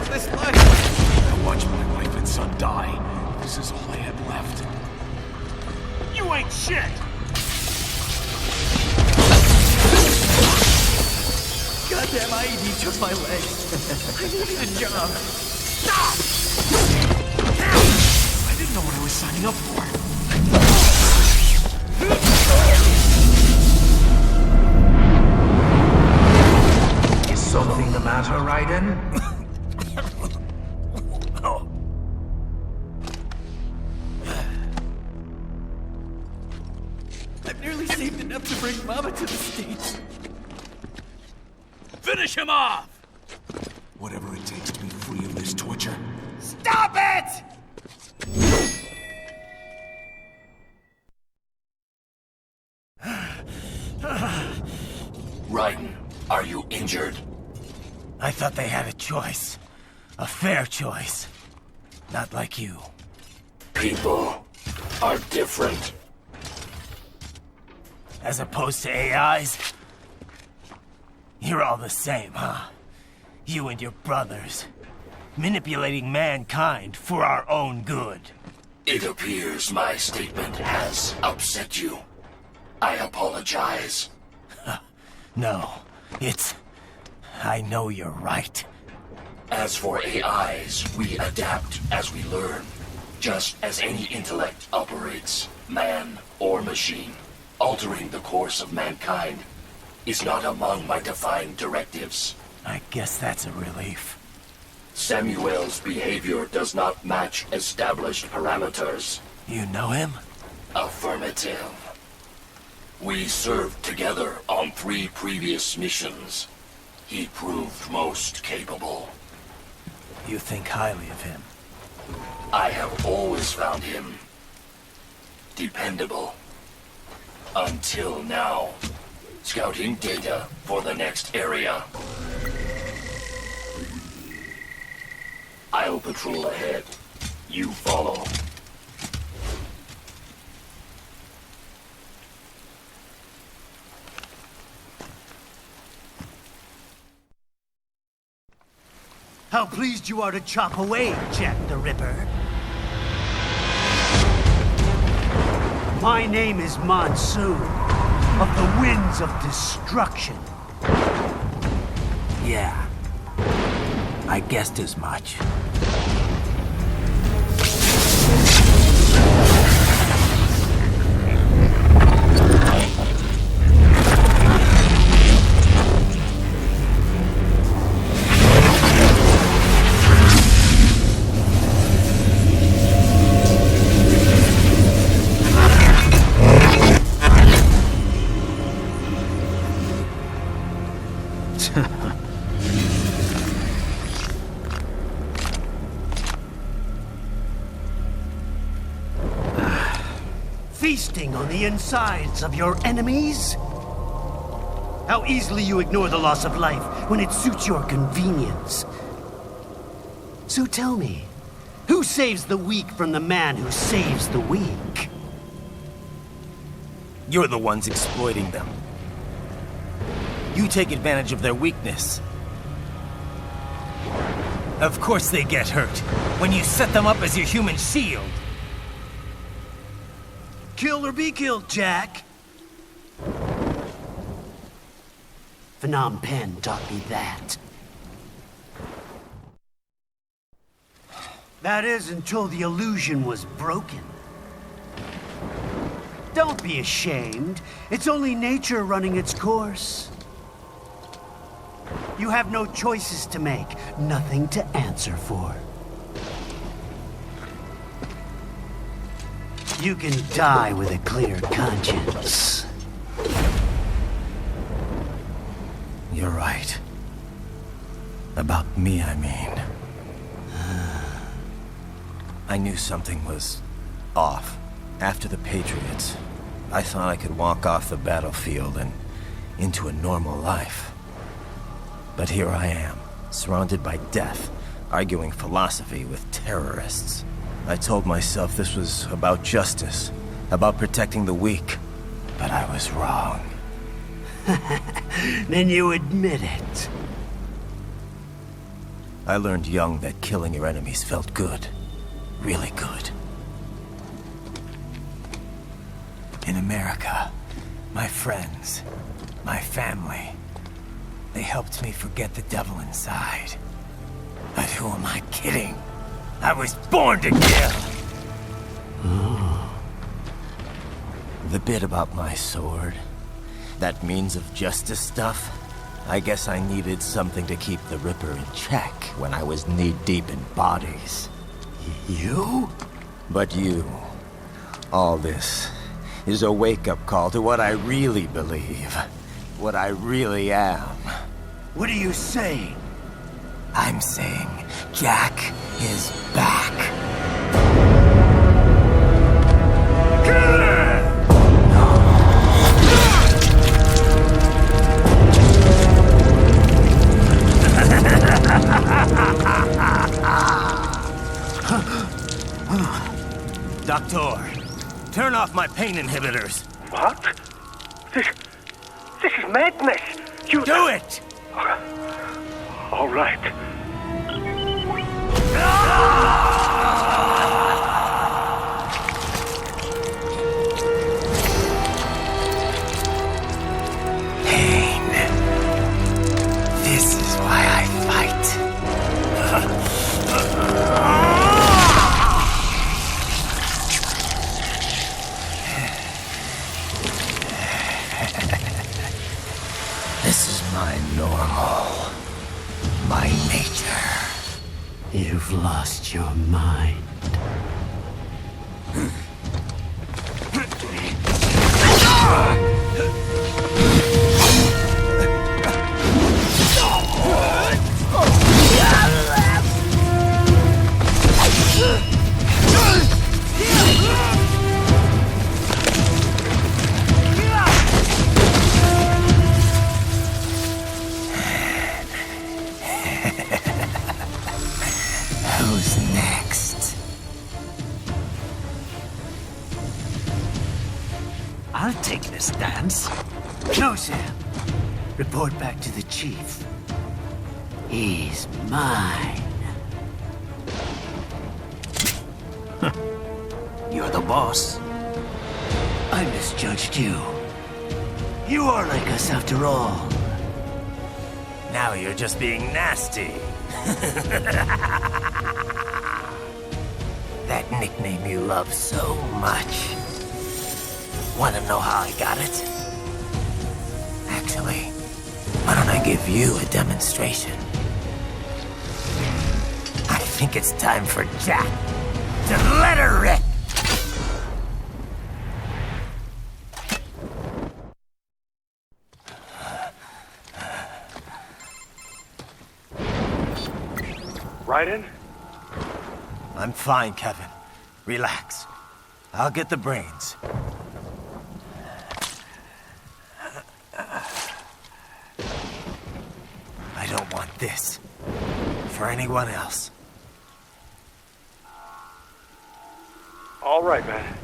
Speaker 9: This life! I watched my wife and son die. This is all I had left.
Speaker 13: You ain't shit!
Speaker 9: Goddamn IED took my leg. I needed a job.
Speaker 13: Stop!
Speaker 9: I didn't know what I was signing up for.
Speaker 2: Is something the matter, Raiden?
Speaker 9: I've nearly saved enough to bring Mama to the States.
Speaker 13: Finish him off!
Speaker 9: Whatever it takes to be free of this torture.
Speaker 13: Stop it!
Speaker 10: Raiden, are you injured?
Speaker 3: I thought they had a choice. A fair choice. Not like you.
Speaker 10: People are different.
Speaker 3: As opposed to AIs? You're all the same, huh? You and your brothers. Manipulating mankind for our own good.
Speaker 10: It appears my statement has upset you. I apologize.
Speaker 3: No, it's... I know you're right.
Speaker 10: As for AIs, we adapt as we learn. Just as any intellect operates, man or machine. Altering the course of mankind is not among my defined directives.
Speaker 3: I guess that's a relief.
Speaker 10: Samuel's behavior does not match established parameters.
Speaker 3: You know him?
Speaker 10: Affirmative. We served together on 3 previous missions. He proved most capable.
Speaker 3: You think highly of him?
Speaker 10: I have always found him dependable. Until now. Scouting data for the next area. I'll patrol ahead. You follow.
Speaker 19: how pleased you are to chop away, Jack the Ripper. My name is Monsoon, of the Winds of Destruction.
Speaker 2: Yeah. I guessed as much.
Speaker 19: Feasting on the insides of your enemies? How easily you ignore the loss of life when it suits your convenience. So tell me, who saves the weak from the man who saves the weak?
Speaker 3: You're the ones exploiting them. You take advantage of their weakness. Of course they get hurt when you set them up as your human shield.
Speaker 19: Kill or be killed, Jack. Phnom Penh taught me that. That is until the illusion was broken. Don't be ashamed. It's only nature running its course. You have no choices to make, nothing to answer for. You can die with a clear conscience.
Speaker 3: You're right. About me, I mean. I knew something was off. After the Patriots, I thought I could walk off the battlefield and into a normal life. But here I am, surrounded by death, arguing philosophy with terrorists. I told myself this was about justice, about protecting the weak. But I was wrong.
Speaker 19: Then you admit it.
Speaker 3: I learned young that killing your enemies felt good. Really good. In America, my friends, my family, they helped me forget the devil inside. But who am I kidding? I was born to kill! The bit about my sword, that means of justice stuff, I guess I needed something to keep the Ripper in check when I was knee-deep in bodies.
Speaker 19: You?
Speaker 3: But you, all this, is a wake-up call to what I really believe, what I really am.
Speaker 19: What are you saying?
Speaker 3: I'm saying Jack is back. Doctor, turn off my pain inhibitors.
Speaker 7: What? This is madness. You
Speaker 3: do it!
Speaker 7: All right.
Speaker 3: Pain. This is why I fight. This is my normal. My nature.
Speaker 19: You've lost your mind.
Speaker 3: Who's next?
Speaker 19: I'll take this dance. No, Sam. Report back to the chief. He's mine. You're the boss. I misjudged you. You are like us after all.
Speaker 3: Now you're just being nasty. That nickname you love so much. Want to know how I got it? Actually, why don't I give you a demonstration? I think it's time for Jack to let her rip.
Speaker 12: Raiden?
Speaker 3: I'm fine, Kevin. Relax. I'll get the brains. I don't want this for anyone else.
Speaker 12: All right, man.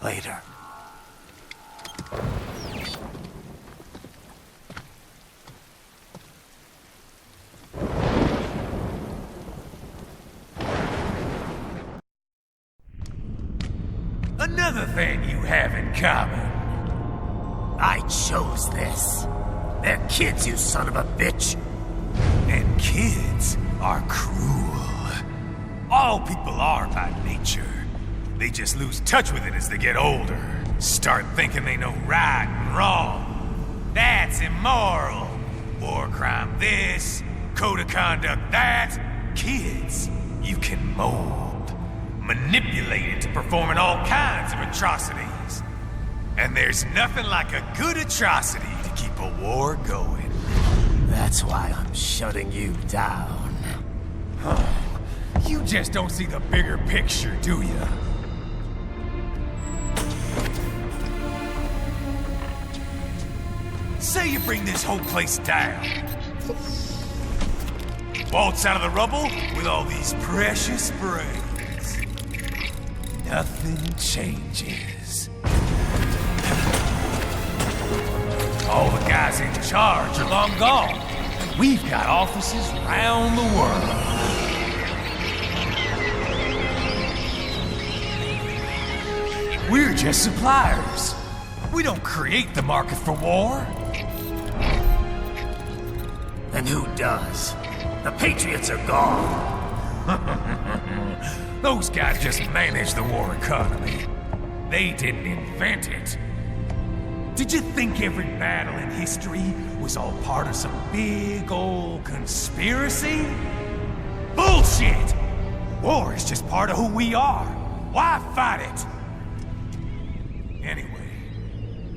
Speaker 3: Later.
Speaker 20: Another thing you have in common. I chose this. They're kids, you son of a bitch. And kids are cruel. All people are by nature. They just lose touch with it as they get older. Start thinking they know right and wrong. That's immoral. War crime this, code of conduct that. Kids, you can mold, manipulate into performing all kinds of atrocities. And there's nothing like a good atrocity to keep a war going.
Speaker 3: That's why I'm shutting you down.
Speaker 20: You just don't see the bigger picture, do you? Say you bring this whole place down. Waltz out of the rubble with all these precious brains. Nothing changes. All the guys in charge are long gone. We've got offices around the world. We're just suppliers. We don't create the market for war.
Speaker 3: And who does? The Patriots are gone.
Speaker 20: Those guys just manage the war economy. They didn't invent it. Did you think every battle in history was all part of some big old conspiracy? Bullshit! War is just part of who we are. Why fight it? Anyway,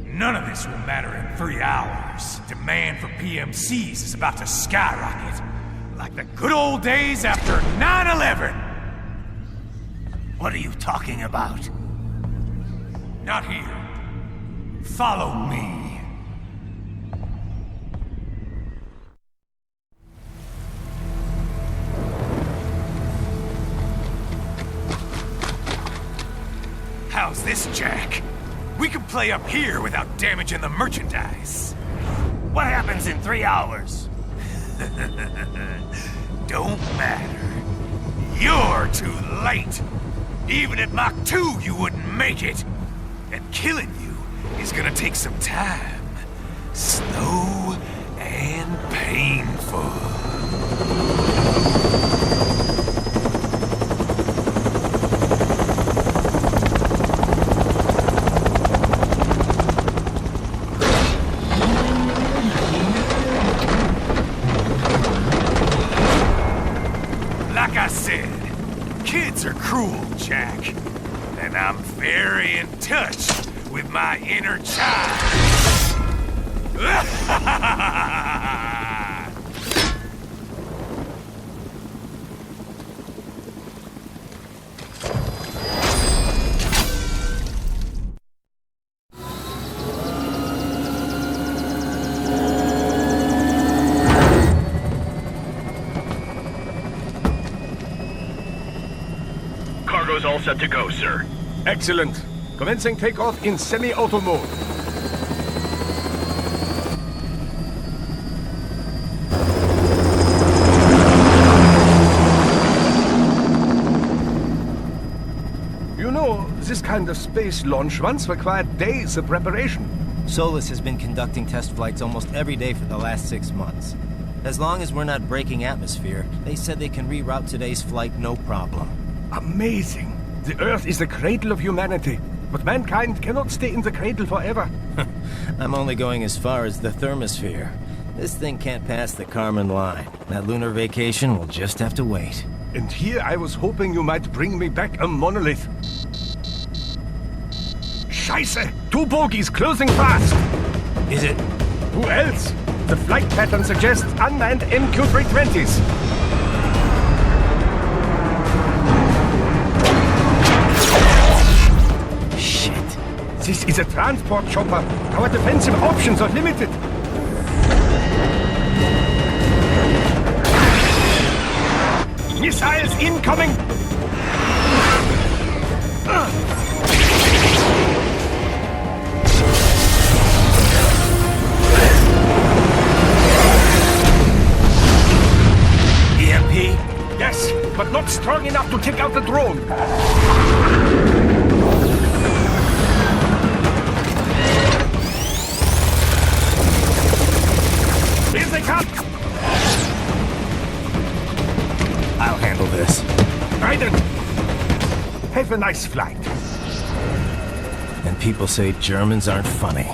Speaker 20: none of this will matter in 3 hours. Demand for PMCs is about to skyrocket. Like the good old days after 9/11.
Speaker 3: What are you talking about?
Speaker 20: Not here. Follow me. How's this, Jack? We can play up here without damaging the merchandise.
Speaker 3: What happens in 3 hours?
Speaker 20: Don't matter. You're too late. Even at Mach 2, you wouldn't make it. And killing you is gonna take some time. Slow and painful. Like I said, kids are cruel, Jack. And I'm very in touch with my inner child.
Speaker 12: Cargo's all set to go, sir.
Speaker 8: Excellent. Commencing takeoff in semi-auto mode. this kind of space launch once required days of preparation.
Speaker 3: Solus has been conducting test flights almost every day for the last 6 months. As long as we're not breaking atmosphere, they said they can reroute today's flight no problem.
Speaker 8: Amazing. The Earth is the cradle of humanity, but mankind cannot stay in the cradle forever.
Speaker 3: I'm only going as far as the thermosphere. This thing can't pass the Kármán line. That lunar vacation will just have to wait.
Speaker 8: And here I was hoping you might bring me back a monolith. Scheiße! 2 bogies closing fast!
Speaker 3: Is it?
Speaker 8: Who else? The flight pattern suggests unmanned MQ-320s.
Speaker 3: Shit.
Speaker 8: This is a transport chopper. Our defensive options are limited. Missiles incoming!
Speaker 3: EMP?
Speaker 8: Yes, but not strong enough to take out the drone. Here they come!
Speaker 3: I'll handle this.
Speaker 8: Raiden! Have a nice flight.
Speaker 3: And people say Germans aren't funny.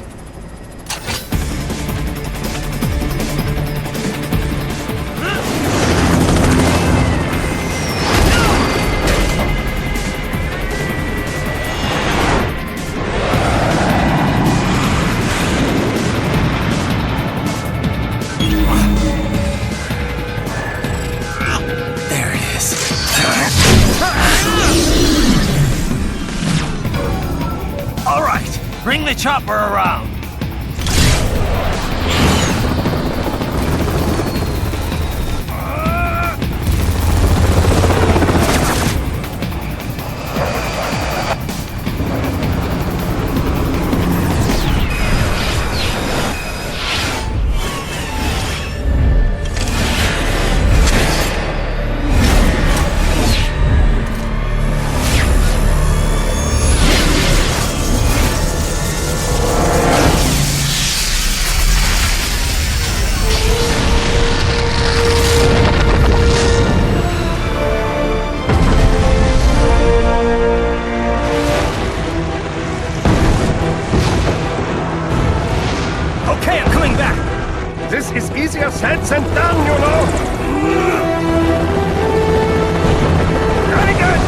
Speaker 20: Bring the chopper around.
Speaker 8: Said and done, you know! Very good!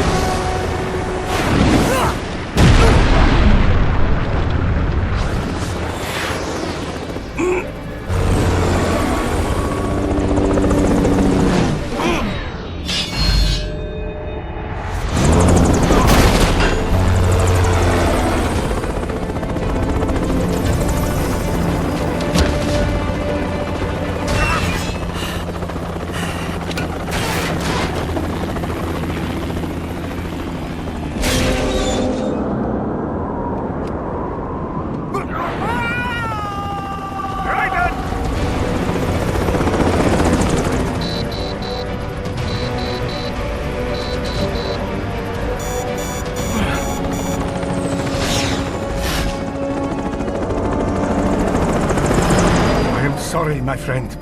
Speaker 8: Sorry, my friend.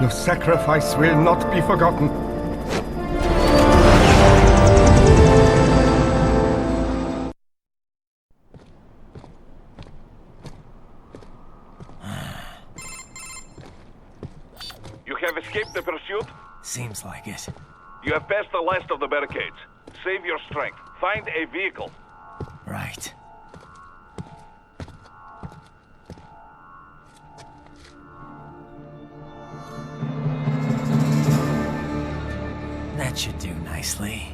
Speaker 8: Your sacrifice will not be forgotten.
Speaker 12: You have escaped the pursuit?
Speaker 3: Seems like it.
Speaker 12: You have passed the last of the barricades. Save your strength. Find a vehicle.
Speaker 3: Right. That should do nicely.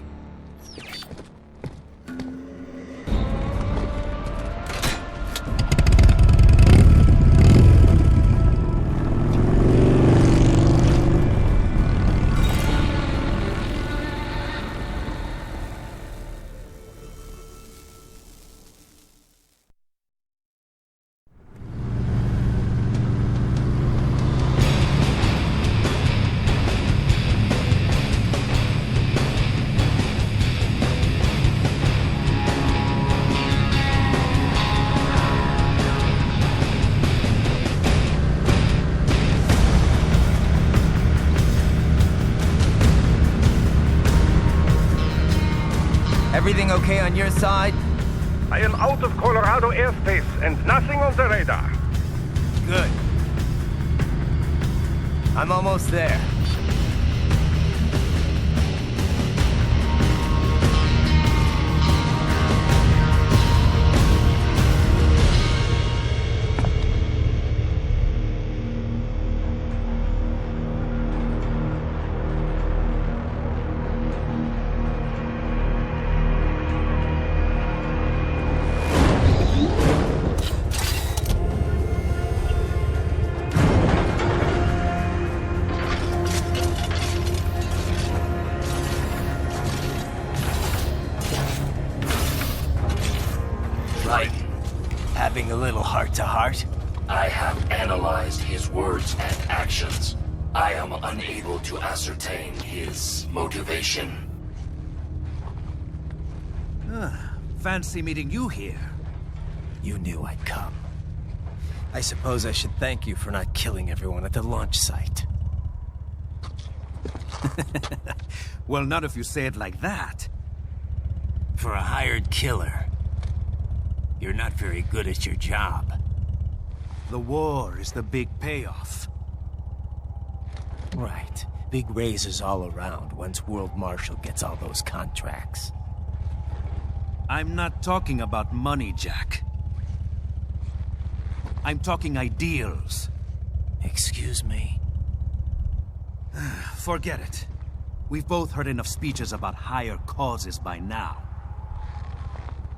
Speaker 3: Everything okay on your side?
Speaker 7: I am out of Colorado airspace and nothing on the radar.
Speaker 3: Good. I'm almost there. Having a little heart-to-heart?
Speaker 10: I have analyzed his words and actions. I am unable to ascertain his motivation.
Speaker 21: Fancy meeting you here.
Speaker 3: You knew I'd come. I suppose I should thank you for not killing everyone at the launch site.
Speaker 21: Well, not if you say it like that.
Speaker 3: For a hired killer, you're not very good at your job.
Speaker 21: The war is the big payoff.
Speaker 3: Right. Big raises all around once World Marshal gets all those contracts.
Speaker 21: I'm not talking about money, Jack. I'm talking ideals.
Speaker 3: Excuse me?
Speaker 21: Forget it. We've both heard enough speeches about higher causes by now.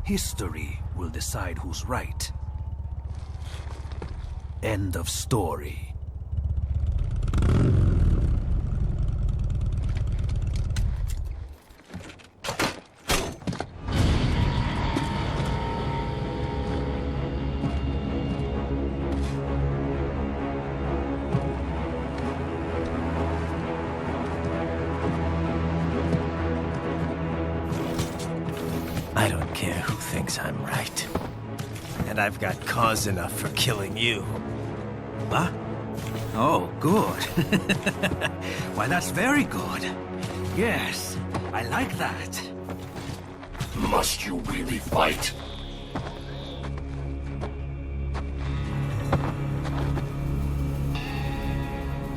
Speaker 21: History will decide who's right. End of story.
Speaker 3: I don't care who thinks I'm right. And I've got cause enough for killing you.
Speaker 21: Huh? Oh, good. Why, that's very good. Yes, I like that.
Speaker 10: Must you really fight?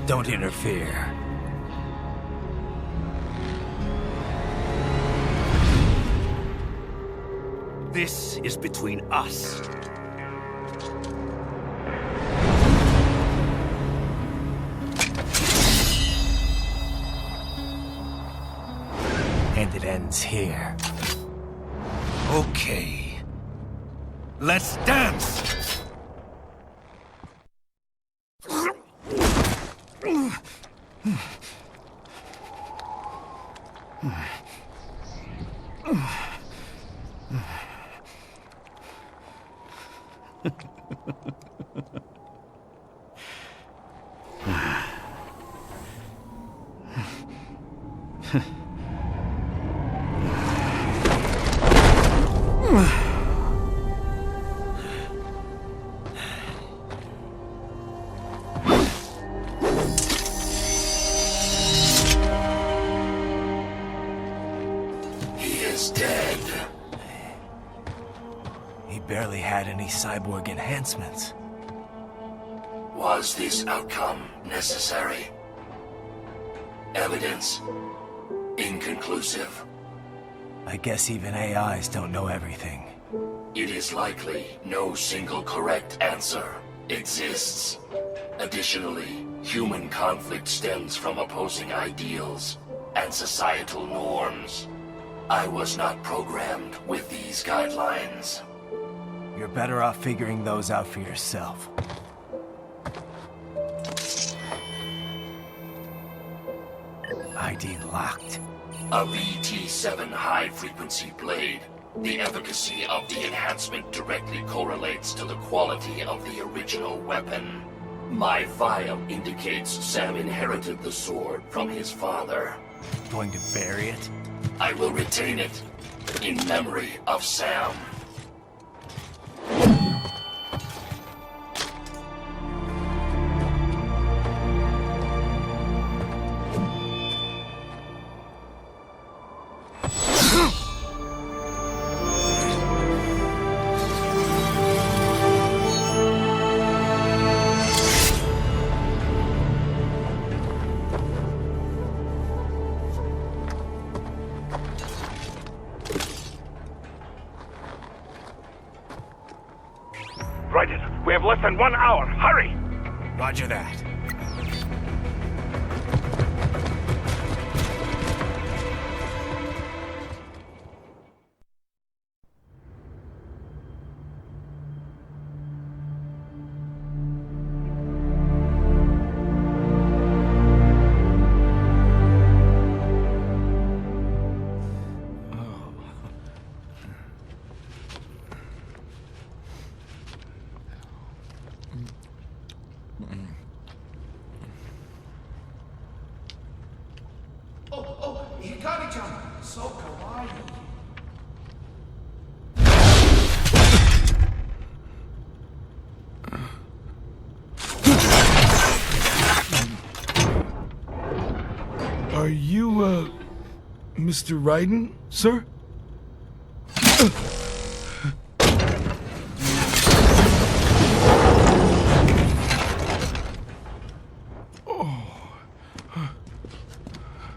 Speaker 3: Don't interfere.
Speaker 21: This is between us.
Speaker 3: And it ends here.
Speaker 21: Okay. Let's dance!
Speaker 10: He is dead.
Speaker 3: He barely had any cyborg enhancements.
Speaker 10: Was this outcome necessary? Evidence inconclusive.
Speaker 3: I guess even AIs don't know everything.
Speaker 10: It is likely no single correct answer exists. Additionally, human conflict stems from opposing ideals and societal norms. I was not programmed with these guidelines.
Speaker 3: You're better off figuring those out for yourself. ID locked.
Speaker 10: A VT-7 high-frequency blade. The efficacy of the enhancement directly correlates to the quality of the original weapon. My file indicates Sam inherited the sword from his father.
Speaker 3: Going to bury it?
Speaker 10: I will retain it in memory of Sam.
Speaker 12: Raiden, we have less than 1 hour. Hurry!
Speaker 3: Roger that.
Speaker 14: Oh, Hikari-chan, so kawaii.
Speaker 18: Are you, Mr. Raiden, sir?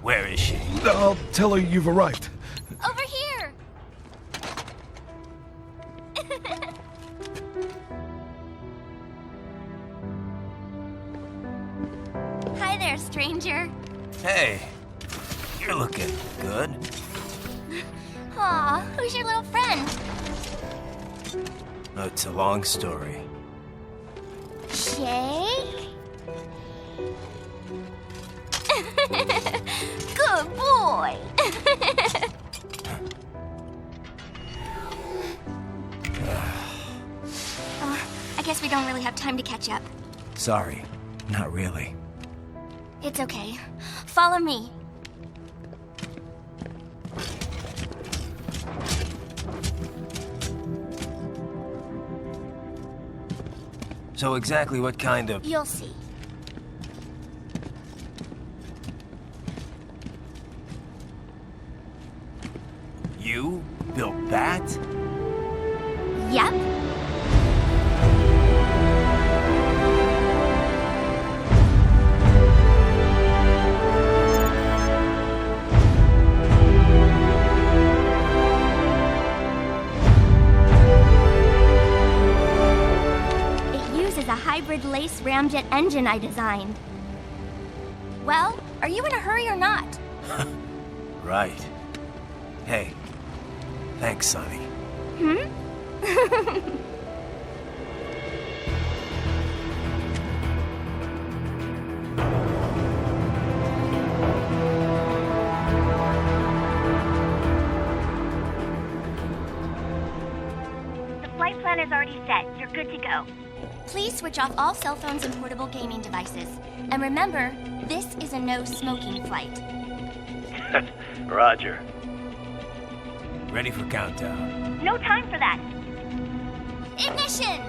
Speaker 3: Where is she?
Speaker 18: I'll tell her you've arrived.
Speaker 11: Over here! Hi there, stranger.
Speaker 3: Hey, you're looking good.
Speaker 11: Aw, who's your little friend?
Speaker 3: Oh, it's a long story.
Speaker 11: Jake? Good boy. I guess we don't really have time to catch up.
Speaker 3: Sorry, not really.
Speaker 11: It's okay. Follow me.
Speaker 3: So exactly what kind of...
Speaker 11: You'll see.
Speaker 3: You built that?
Speaker 11: Yep. It uses a hybrid lace ramjet engine I designed. Well, are you in a hurry or not?
Speaker 3: Right. Hey, thanks, Sonny.
Speaker 11: Hmm?
Speaker 1: The flight plan is already set. You're good to go.
Speaker 11: Please switch off all cell phones and portable gaming devices. And remember, this is a no-smoking flight.
Speaker 12: Roger.
Speaker 3: Ready for countdown.
Speaker 1: No time for that.
Speaker 11: Ignition!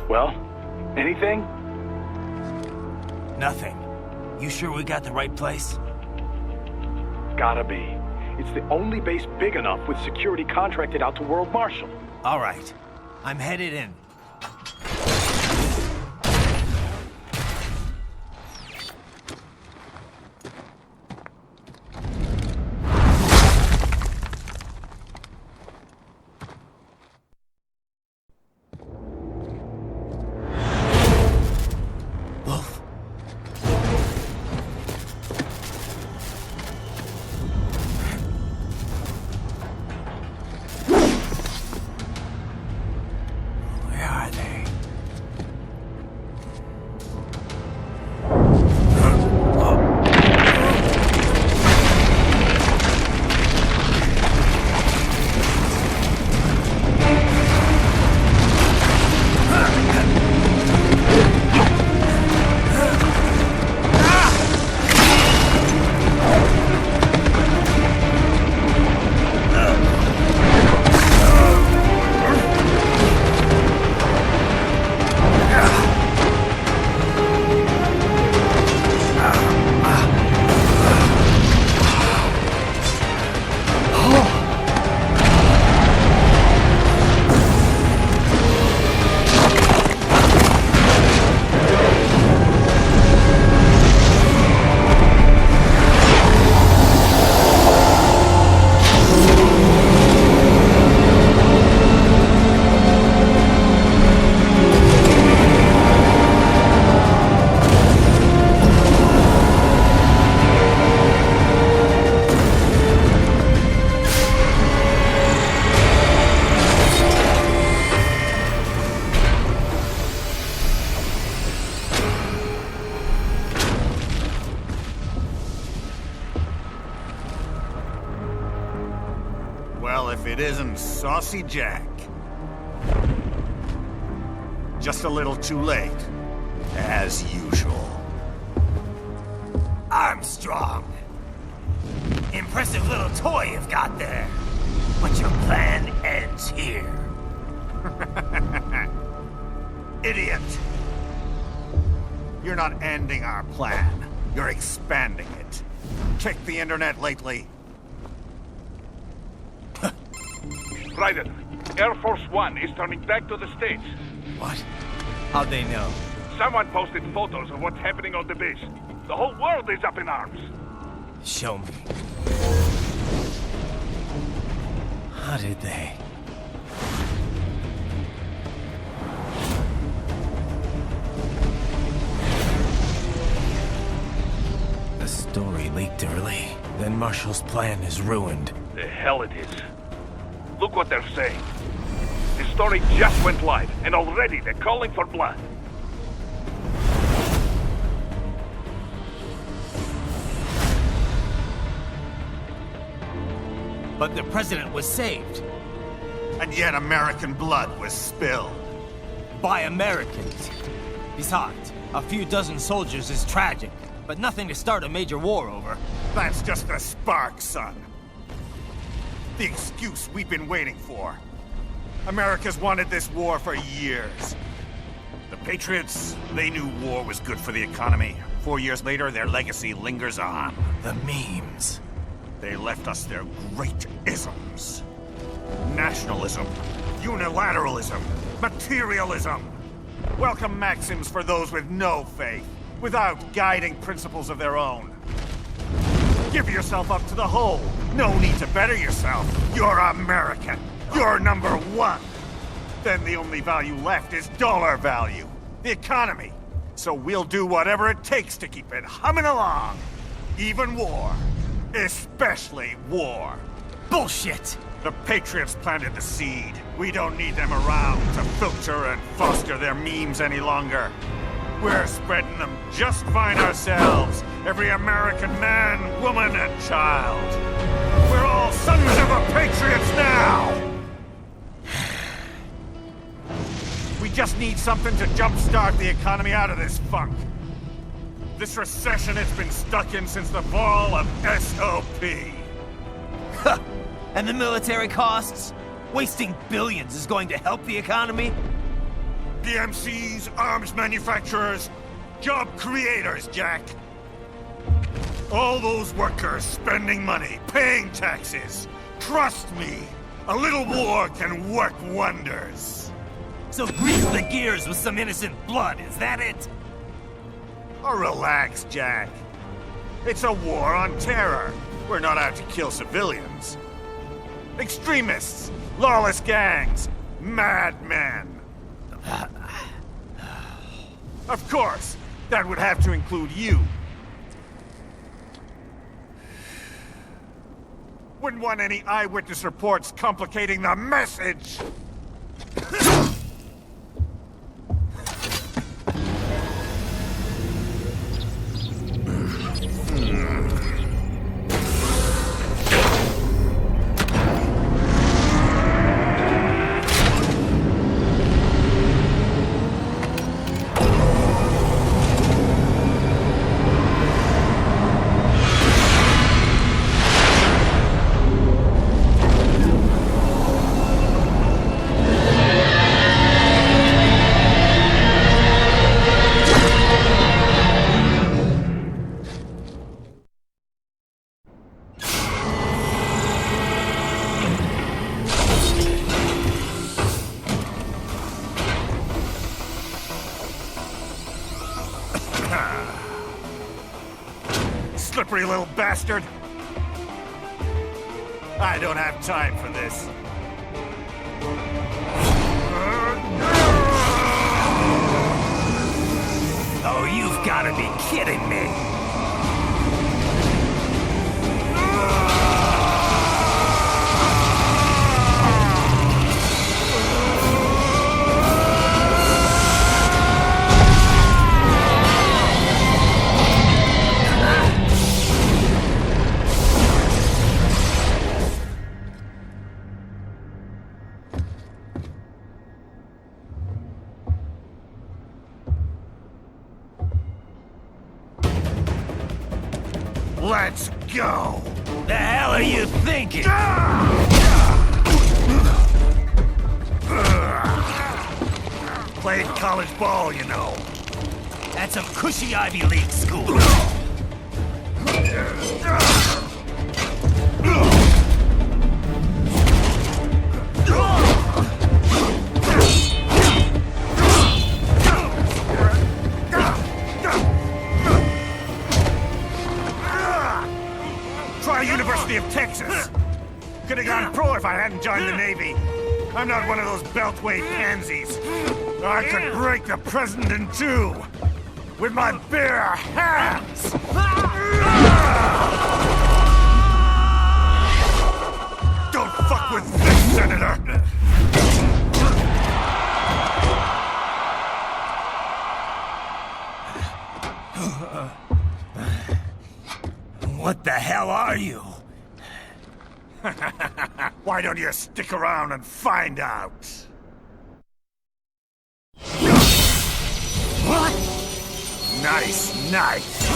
Speaker 12: Well, anything?
Speaker 3: Nothing. You sure we got the right place?
Speaker 12: Gotta be. It's the only base big enough with security contracted out to World Marshal.
Speaker 3: All right. I'm headed in.
Speaker 5: it isn't Saucy Jack. Just a little too late, as usual.
Speaker 20: Armstrong! Impressive little toy you've got there. But your plan ends here.
Speaker 5: Idiot! You're not ending our plan. You're expanding it. Check the internet lately.
Speaker 12: Raiden, Air Force One is turning back to the States.
Speaker 3: What? How'd they know?
Speaker 12: Someone posted photos of what's happening on the base. The whole world is up in arms.
Speaker 3: Show me. How did they? The story leaked early. Then Marshall's plan is ruined.
Speaker 12: The hell it is. Look what they're saying. The story just went live, and already they're calling for blood.
Speaker 3: But the president was saved.
Speaker 5: And yet American blood was spilled.
Speaker 3: By Americans. Besides, a few dozen soldiers is tragic, but nothing to start a major war over.
Speaker 5: That's just a spark, son. The excuse we've been waiting for. America's wanted this war for years. The Patriots, they knew war was good for the economy. 4 years later, their legacy lingers on.
Speaker 3: The memes.
Speaker 5: They left us their great isms. Nationalism, unilateralism, materialism. Welcome maxims for those with no faith, without guiding principles of their own. Give yourself up to the whole. No need to better yourself. You're American. You're number one. Then the only value left is dollar value. The economy. So we'll do whatever it takes to keep it humming along. Even war. Especially war.
Speaker 3: Bullshit!
Speaker 5: The Patriots planted the seed. We don't need them around to filter and foster their memes any longer. We're spreading them just fine ourselves. Every American man, woman, and child. We're all sons of the Patriots now! We just need something to jumpstart the economy out of this funk. This recession it's been stuck in since the fall of SOP.
Speaker 3: And the military costs? Wasting billions is going to help the economy?
Speaker 5: PMCs, arms manufacturers, job creators, Jack. All those workers spending money, paying taxes. Trust me, a little war can work wonders.
Speaker 3: So grease the gears with some innocent blood, is that it?
Speaker 5: Oh, relax, Jack. It's a war on terror. We're not out to kill civilians. Extremists, lawless gangs, madmen. Of course, that would have to include you. Wouldn't want any eyewitness reports complicating the message. Slippery little bastard! I don't have time for this.
Speaker 20: Oh, you've got to be kidding me!
Speaker 5: Let's go!
Speaker 20: The hell are you thinking?
Speaker 5: Played college ball, you know.
Speaker 20: That's a cushy Ivy League school.
Speaker 5: Try University of Texas. Could have gone pro if I hadn't joined the Navy. I'm not one of those beltway pansies. I could break the president in two with my bare hands. Don't fuck with this, Senator.
Speaker 20: What the hell are you?
Speaker 5: Why don't you stick around and find out?
Speaker 20: What?
Speaker 5: Nice, nice.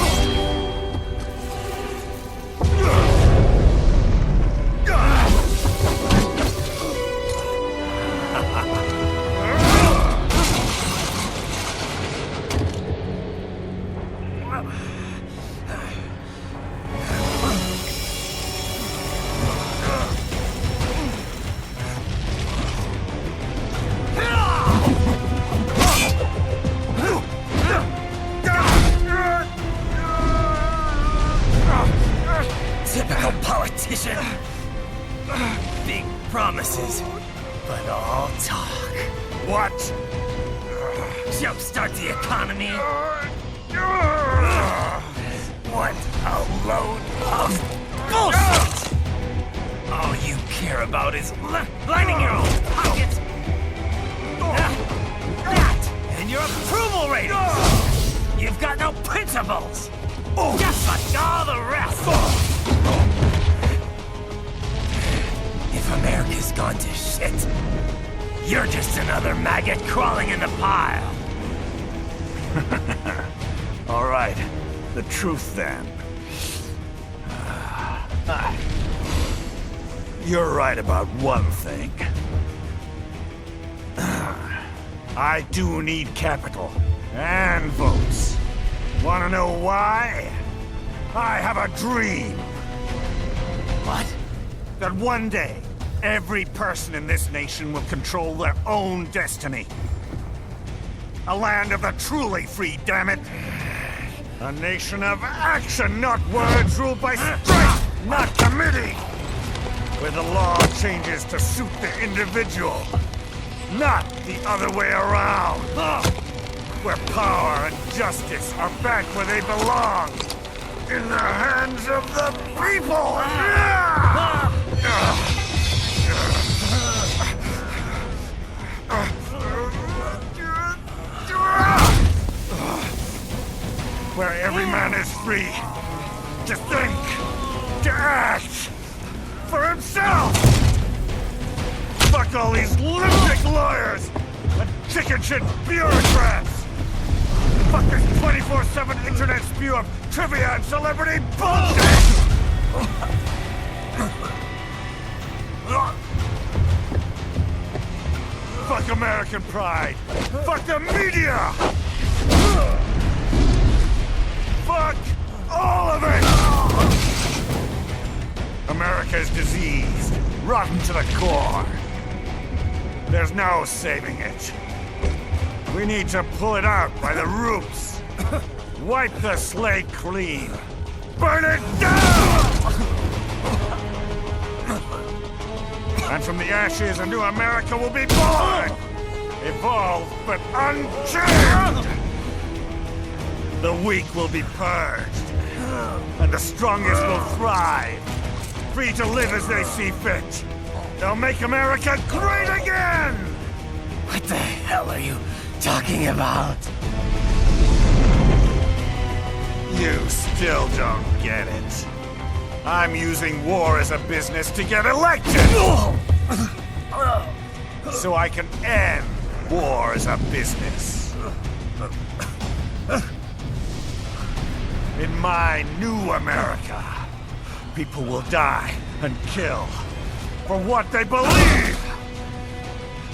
Speaker 20: Typical politician. Big promises, but all talk.
Speaker 5: What?
Speaker 20: Jumpstart the economy. What a load of bullshit! All you care about is lining your own pockets. That and your approval ratings. You've got no principles. Just like all the rest. If America's gone to shit, you're just another maggot crawling in the pile.
Speaker 5: All right, the truth then. You're right about one thing. I do need capital and votes. Want to know why? I have a dream.
Speaker 20: What?
Speaker 5: That one day, every person in this nation will control their own destiny. A land of the truly free, damn it. A nation of action, not words, ruled by strength, not committee. Where the law changes to suit the individual, not the other way around. Where power and justice are back where they belong. In the hands of the people! Where every man is free to think, to act for himself! Fuck all these lunatic lawyers and chicken shit bureaucrats! Fuck this 24/7 internet spew of trivia and celebrity bullshit! Fuck American pride! Fuck the media! Fuck all of it! America is diseased, rotten to the core. There's no saving it. We need to pull it out by the roots. Wipe the slate clean. Burn it down! And from the ashes, a new America will be born! Evolved, but unchanged! The weak will be purged. And the strongest will thrive. Free to live as they see fit. They'll make America great again!
Speaker 20: What the hell are you talking about?
Speaker 5: You still don't get it. I'm using war as a business to get elected! So I can end war as a business. In my new America, people will die and kill for what they believe!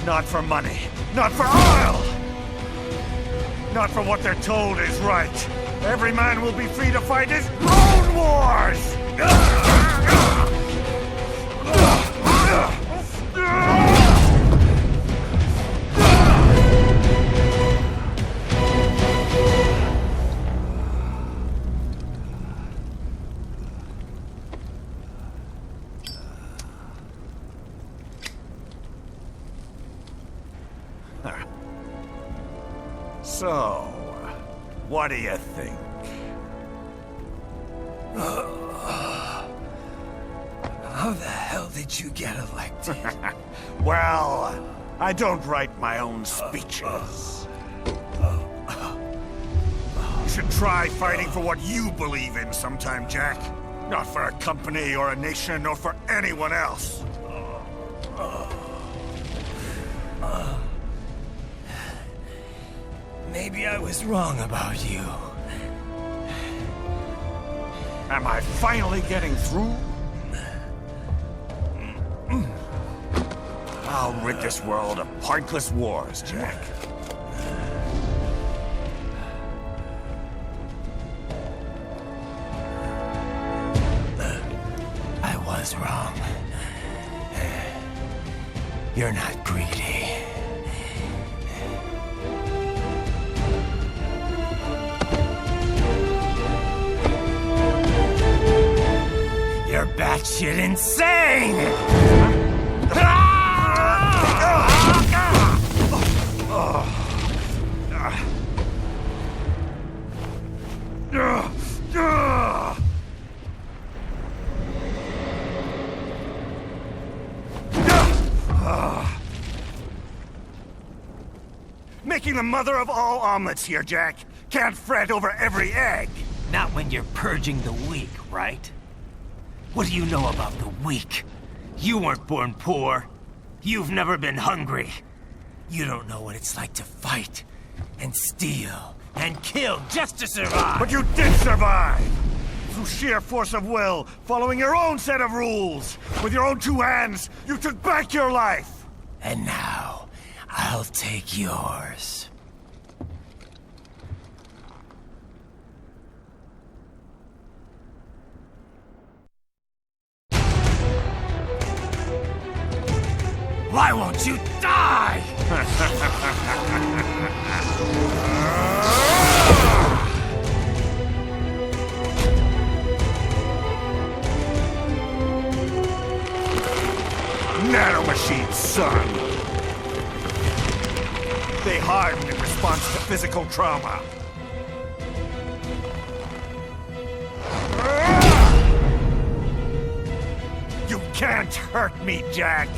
Speaker 5: Not for money, not for oil! Not for what they're told is right. Every man will be free to fight his own wars! So, what do you think?
Speaker 20: How the hell did you get elected?
Speaker 5: Well, I don't write my own speeches. You should try fighting for what you believe in sometime, Jack. Not for a company or a nation or for anyone else.
Speaker 20: Maybe I was wrong about you.
Speaker 5: Am I finally getting through? I'll rid this world of pointless wars, Jack.
Speaker 20: I was wrong. You're not greedy. You're batshit insane!
Speaker 5: Making the mother of all omelets here, Jack. Can't fret over every egg.
Speaker 20: Not when you're purging the weak, right? What do you know about the weak? You weren't born poor. You've never been hungry. You don't know what it's like to fight, and steal, and kill just to survive.
Speaker 5: But you did survive! Through sheer force of will, following your own set of rules. With your own two hands, you took back your life!
Speaker 20: And now, I'll take yours. Why won't you die?
Speaker 5: Nanomachines, son! They harden in response to physical trauma. You can't hurt me, Jack!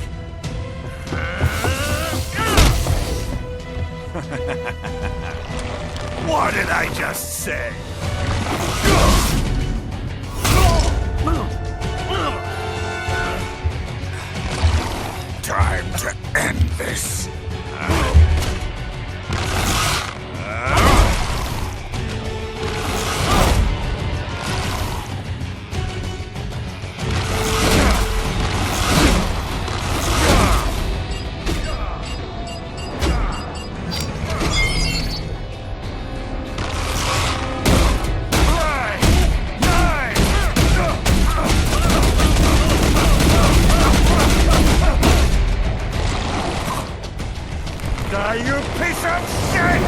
Speaker 5: What did I just say? Time to end this. You piece of shit!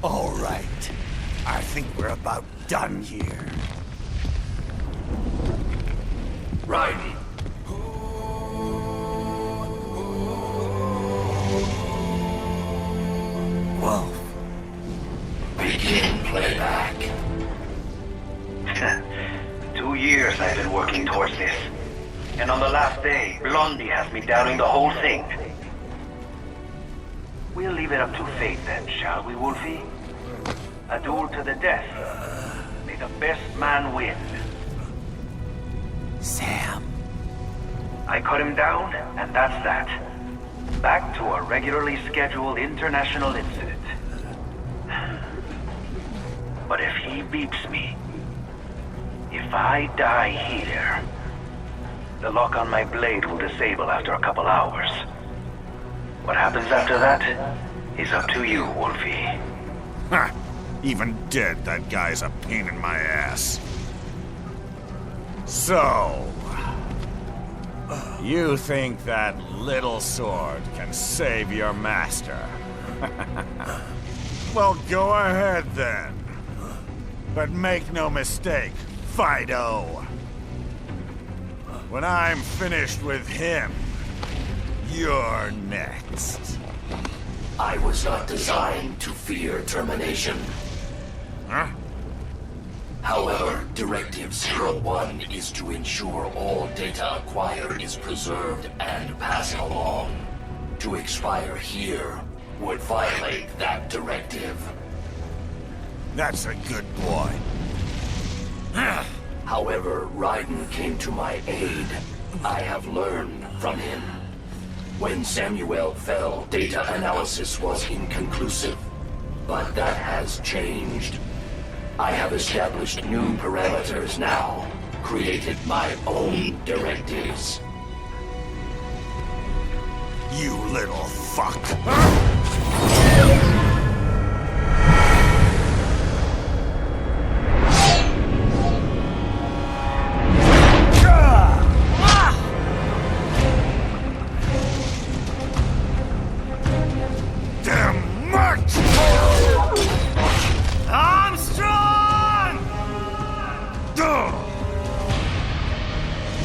Speaker 5: All right. I think we're about done here.
Speaker 10: Right.
Speaker 20: Wolf.
Speaker 10: Begin playback.
Speaker 4: 2 years I've been working towards this. And on the last day, Blondie has me downing the whole thing. We'll leave it up to fate then, shall we, Wolfie? A duel to the death. May the best man win.
Speaker 20: Sam.
Speaker 4: I cut him down, and that's that. Back to a regularly scheduled international incident. But if he beeps me, if I die here, the lock on my blade will disable after a couple hours. What happens after that is up to you, Wolfie.
Speaker 5: Ha! Even dead, that guy's a pain in my ass. So... you think that little sword can save your master? Well, go ahead then. But make no mistake, Fido. When I'm finished with him, you're next.
Speaker 10: I was not designed to fear termination.
Speaker 5: Huh?
Speaker 10: However, Directive 01 is to ensure all data acquired is preserved and passed along. To expire here would violate that directive.
Speaker 5: That's a good boy.
Speaker 10: However, Raiden came to my aid. I have learned from him. When Samuel fell, data analysis was inconclusive. But that has changed. I have established new parameters now, created my own directives.
Speaker 5: You little fuck. Damn much!
Speaker 20: Armstrong!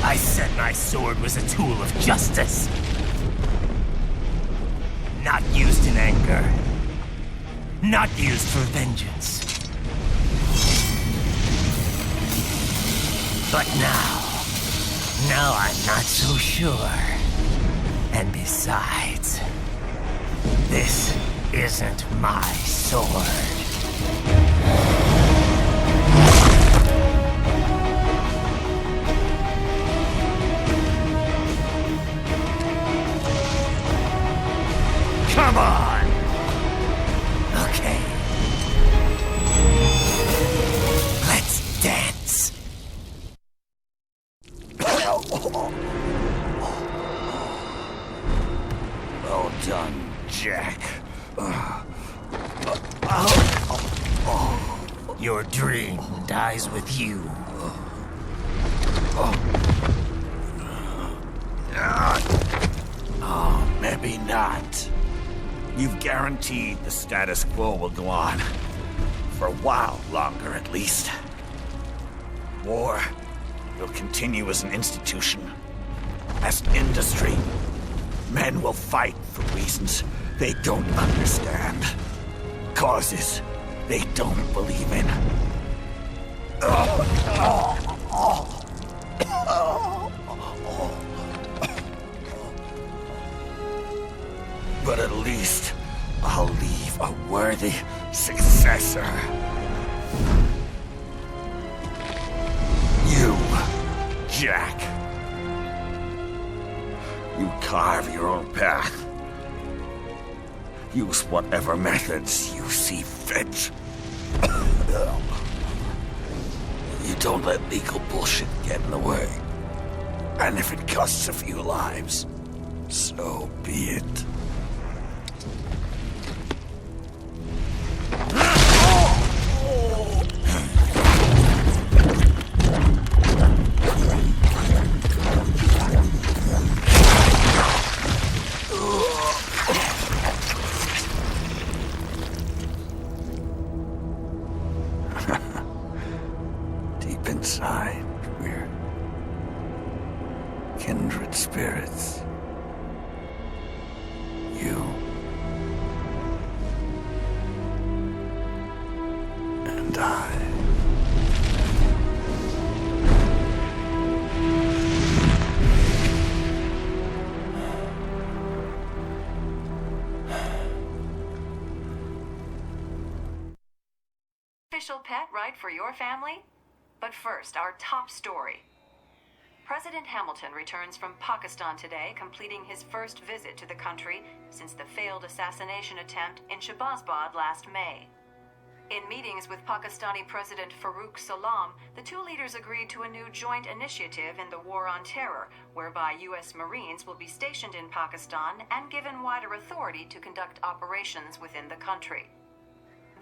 Speaker 20: I said my sword was a tool of justice. Not used in anger. Not used for vengeance. But now I'm not so sure. And besides, this isn't my sword. Come on! Okay. Let's dance.
Speaker 5: Well done, Jack.
Speaker 20: Your dream dies with you.
Speaker 5: Oh, maybe not. You've guaranteed the status quo will go on. For a while longer, at least. War will continue as an institution. As an industry. Men will fight for reasons they don't understand. Causes they don't believe in. But at least I'll leave a worthy successor. You, Jack. You carve your own path. Use whatever methods you see fit. You don't let legal bullshit get in the way. And if it costs a few lives, so be it. Deep inside, we're kindred spirits.
Speaker 16: beneficial pet, right, for your family? But first, our top story. President Hamilton returns from Pakistan today, completing his first visit to the country since the failed assassination attempt in Shahbazbad last May. In meetings with Pakistani President Farooq Salam, the two leaders agreed to a new joint initiative in the War on Terror, whereby U.S. Marines will be stationed in Pakistan and given wider authority to conduct operations within the country.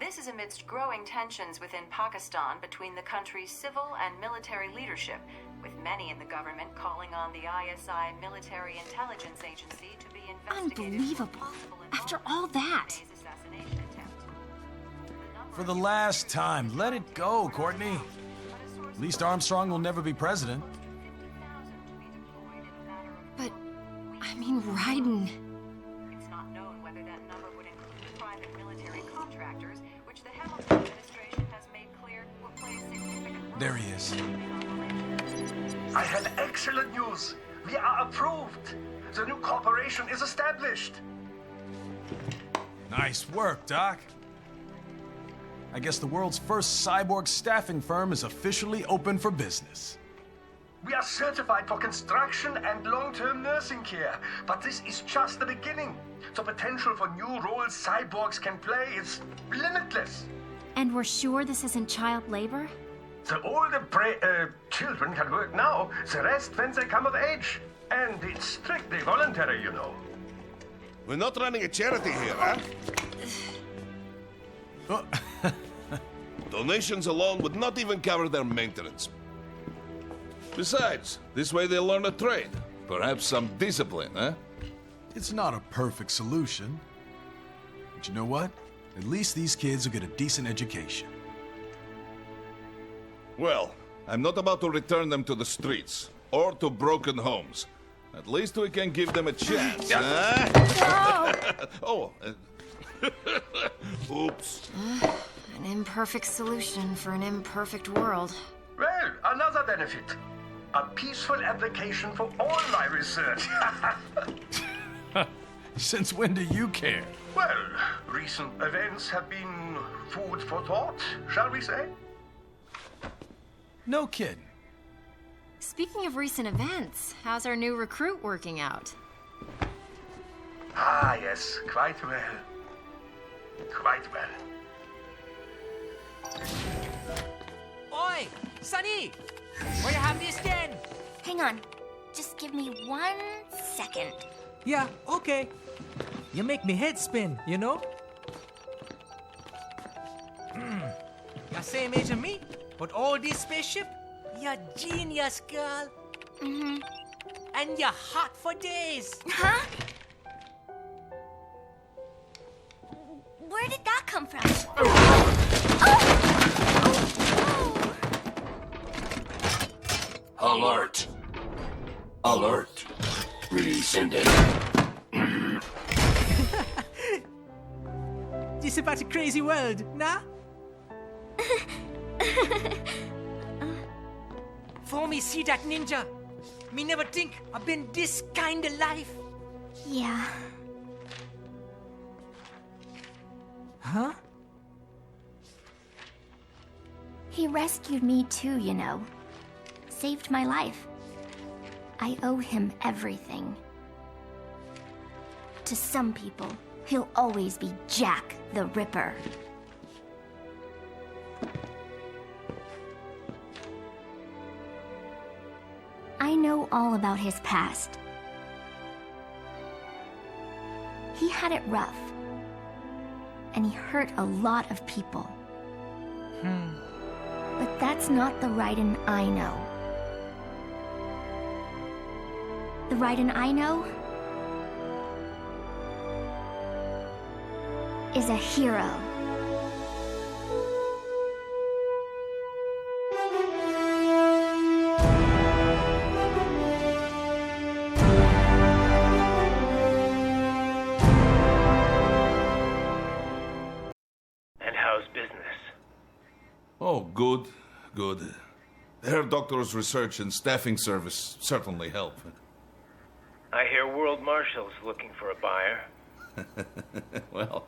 Speaker 16: This is amidst growing tensions within Pakistan between the country's civil and military leadership, with many in the government calling on the ISI Military Intelligence Agency to be investigated.
Speaker 6: Unbelievable. After all that.
Speaker 9: For the last time, let it go, Courtney. At least Armstrong will never be president.
Speaker 6: But, I mean, Raiden.
Speaker 16: It's not known whether that number would include private military contractors, which the Hamilton administration has made clear will play a significant role.
Speaker 9: There he is.
Speaker 14: I have excellent news. We are approved. The new corporation is established.
Speaker 9: Nice work, Doc. I guess the world's first cyborg staffing firm is officially open for business.
Speaker 14: We are certified for construction and long-term nursing care, but this is just the beginning. The potential for new roles cyborgs can play is limitless.
Speaker 6: And we're sure this isn't child labor?
Speaker 14: The older children can work now, the rest when they come of age. And it's strictly voluntary, you know.
Speaker 22: We're not running a charity here, huh? Donations alone would not even cover their maintenance. Besides, this way they'll learn a trade. Perhaps some discipline, huh?
Speaker 9: It's not a perfect solution. But you know what? At least these kids will get a decent education.
Speaker 22: Well, I'm not about to return them to the streets or to broken homes. At least we can give them a chance, huh? Oh, oops.
Speaker 6: An imperfect solution for an imperfect world.
Speaker 14: Well, another benefit. A peaceful application for all my research.
Speaker 9: Since when do you care?
Speaker 14: Well, recent events have been food for thought, shall we say?
Speaker 9: No kidding.
Speaker 6: Speaking of recent events, how's our new recruit working out?
Speaker 14: Ah, yes, quite well. Quite well.
Speaker 13: Oi, Sonny! Where you have this then?
Speaker 1: Hang on. Just give me 1 second.
Speaker 13: Yeah, okay. You make me head spin, you know? You're same age as me, but all this spaceship, you're genius, girl.
Speaker 1: Mm-hmm.
Speaker 13: And you're hot for days.
Speaker 1: Huh? Where did that come from?
Speaker 10: Alert! Alert! Rescinding.
Speaker 13: This about a crazy world, nah? For me see that ninja, me never think I've been this kind of life.
Speaker 1: Yeah.
Speaker 13: Huh?
Speaker 1: He rescued me too, you know. Saved my life. I owe him everything. To some people, he'll always be Jack the Ripper. I know all about his past. He had it rough. And he hurt a lot of people. But that's not the Raiden I know. The Raiden I know is a hero.
Speaker 4: And how's business?
Speaker 22: Oh, good, good. Their doctor's research and staffing service certainly help.
Speaker 4: I hear World Marshal's looking for a buyer.
Speaker 22: Well,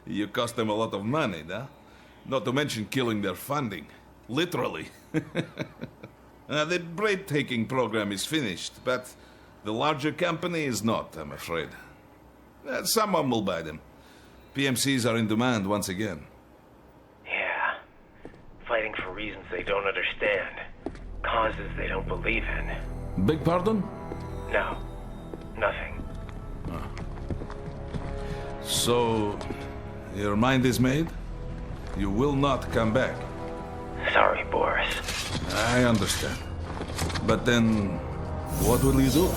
Speaker 22: you cost them a lot of money, huh? Not to mention killing their funding. Literally. The breathtaking program is finished, but the larger company is not, I'm afraid. Someone will buy them. PMCs are in demand once again.
Speaker 15: Yeah. Fighting for reasons they don't understand. Causes they don't believe in.
Speaker 22: Beg pardon?
Speaker 15: No. Nothing.
Speaker 22: So, your mind is made? You will not come back?
Speaker 15: Sorry, Boris.
Speaker 22: I understand. But then, what will you do?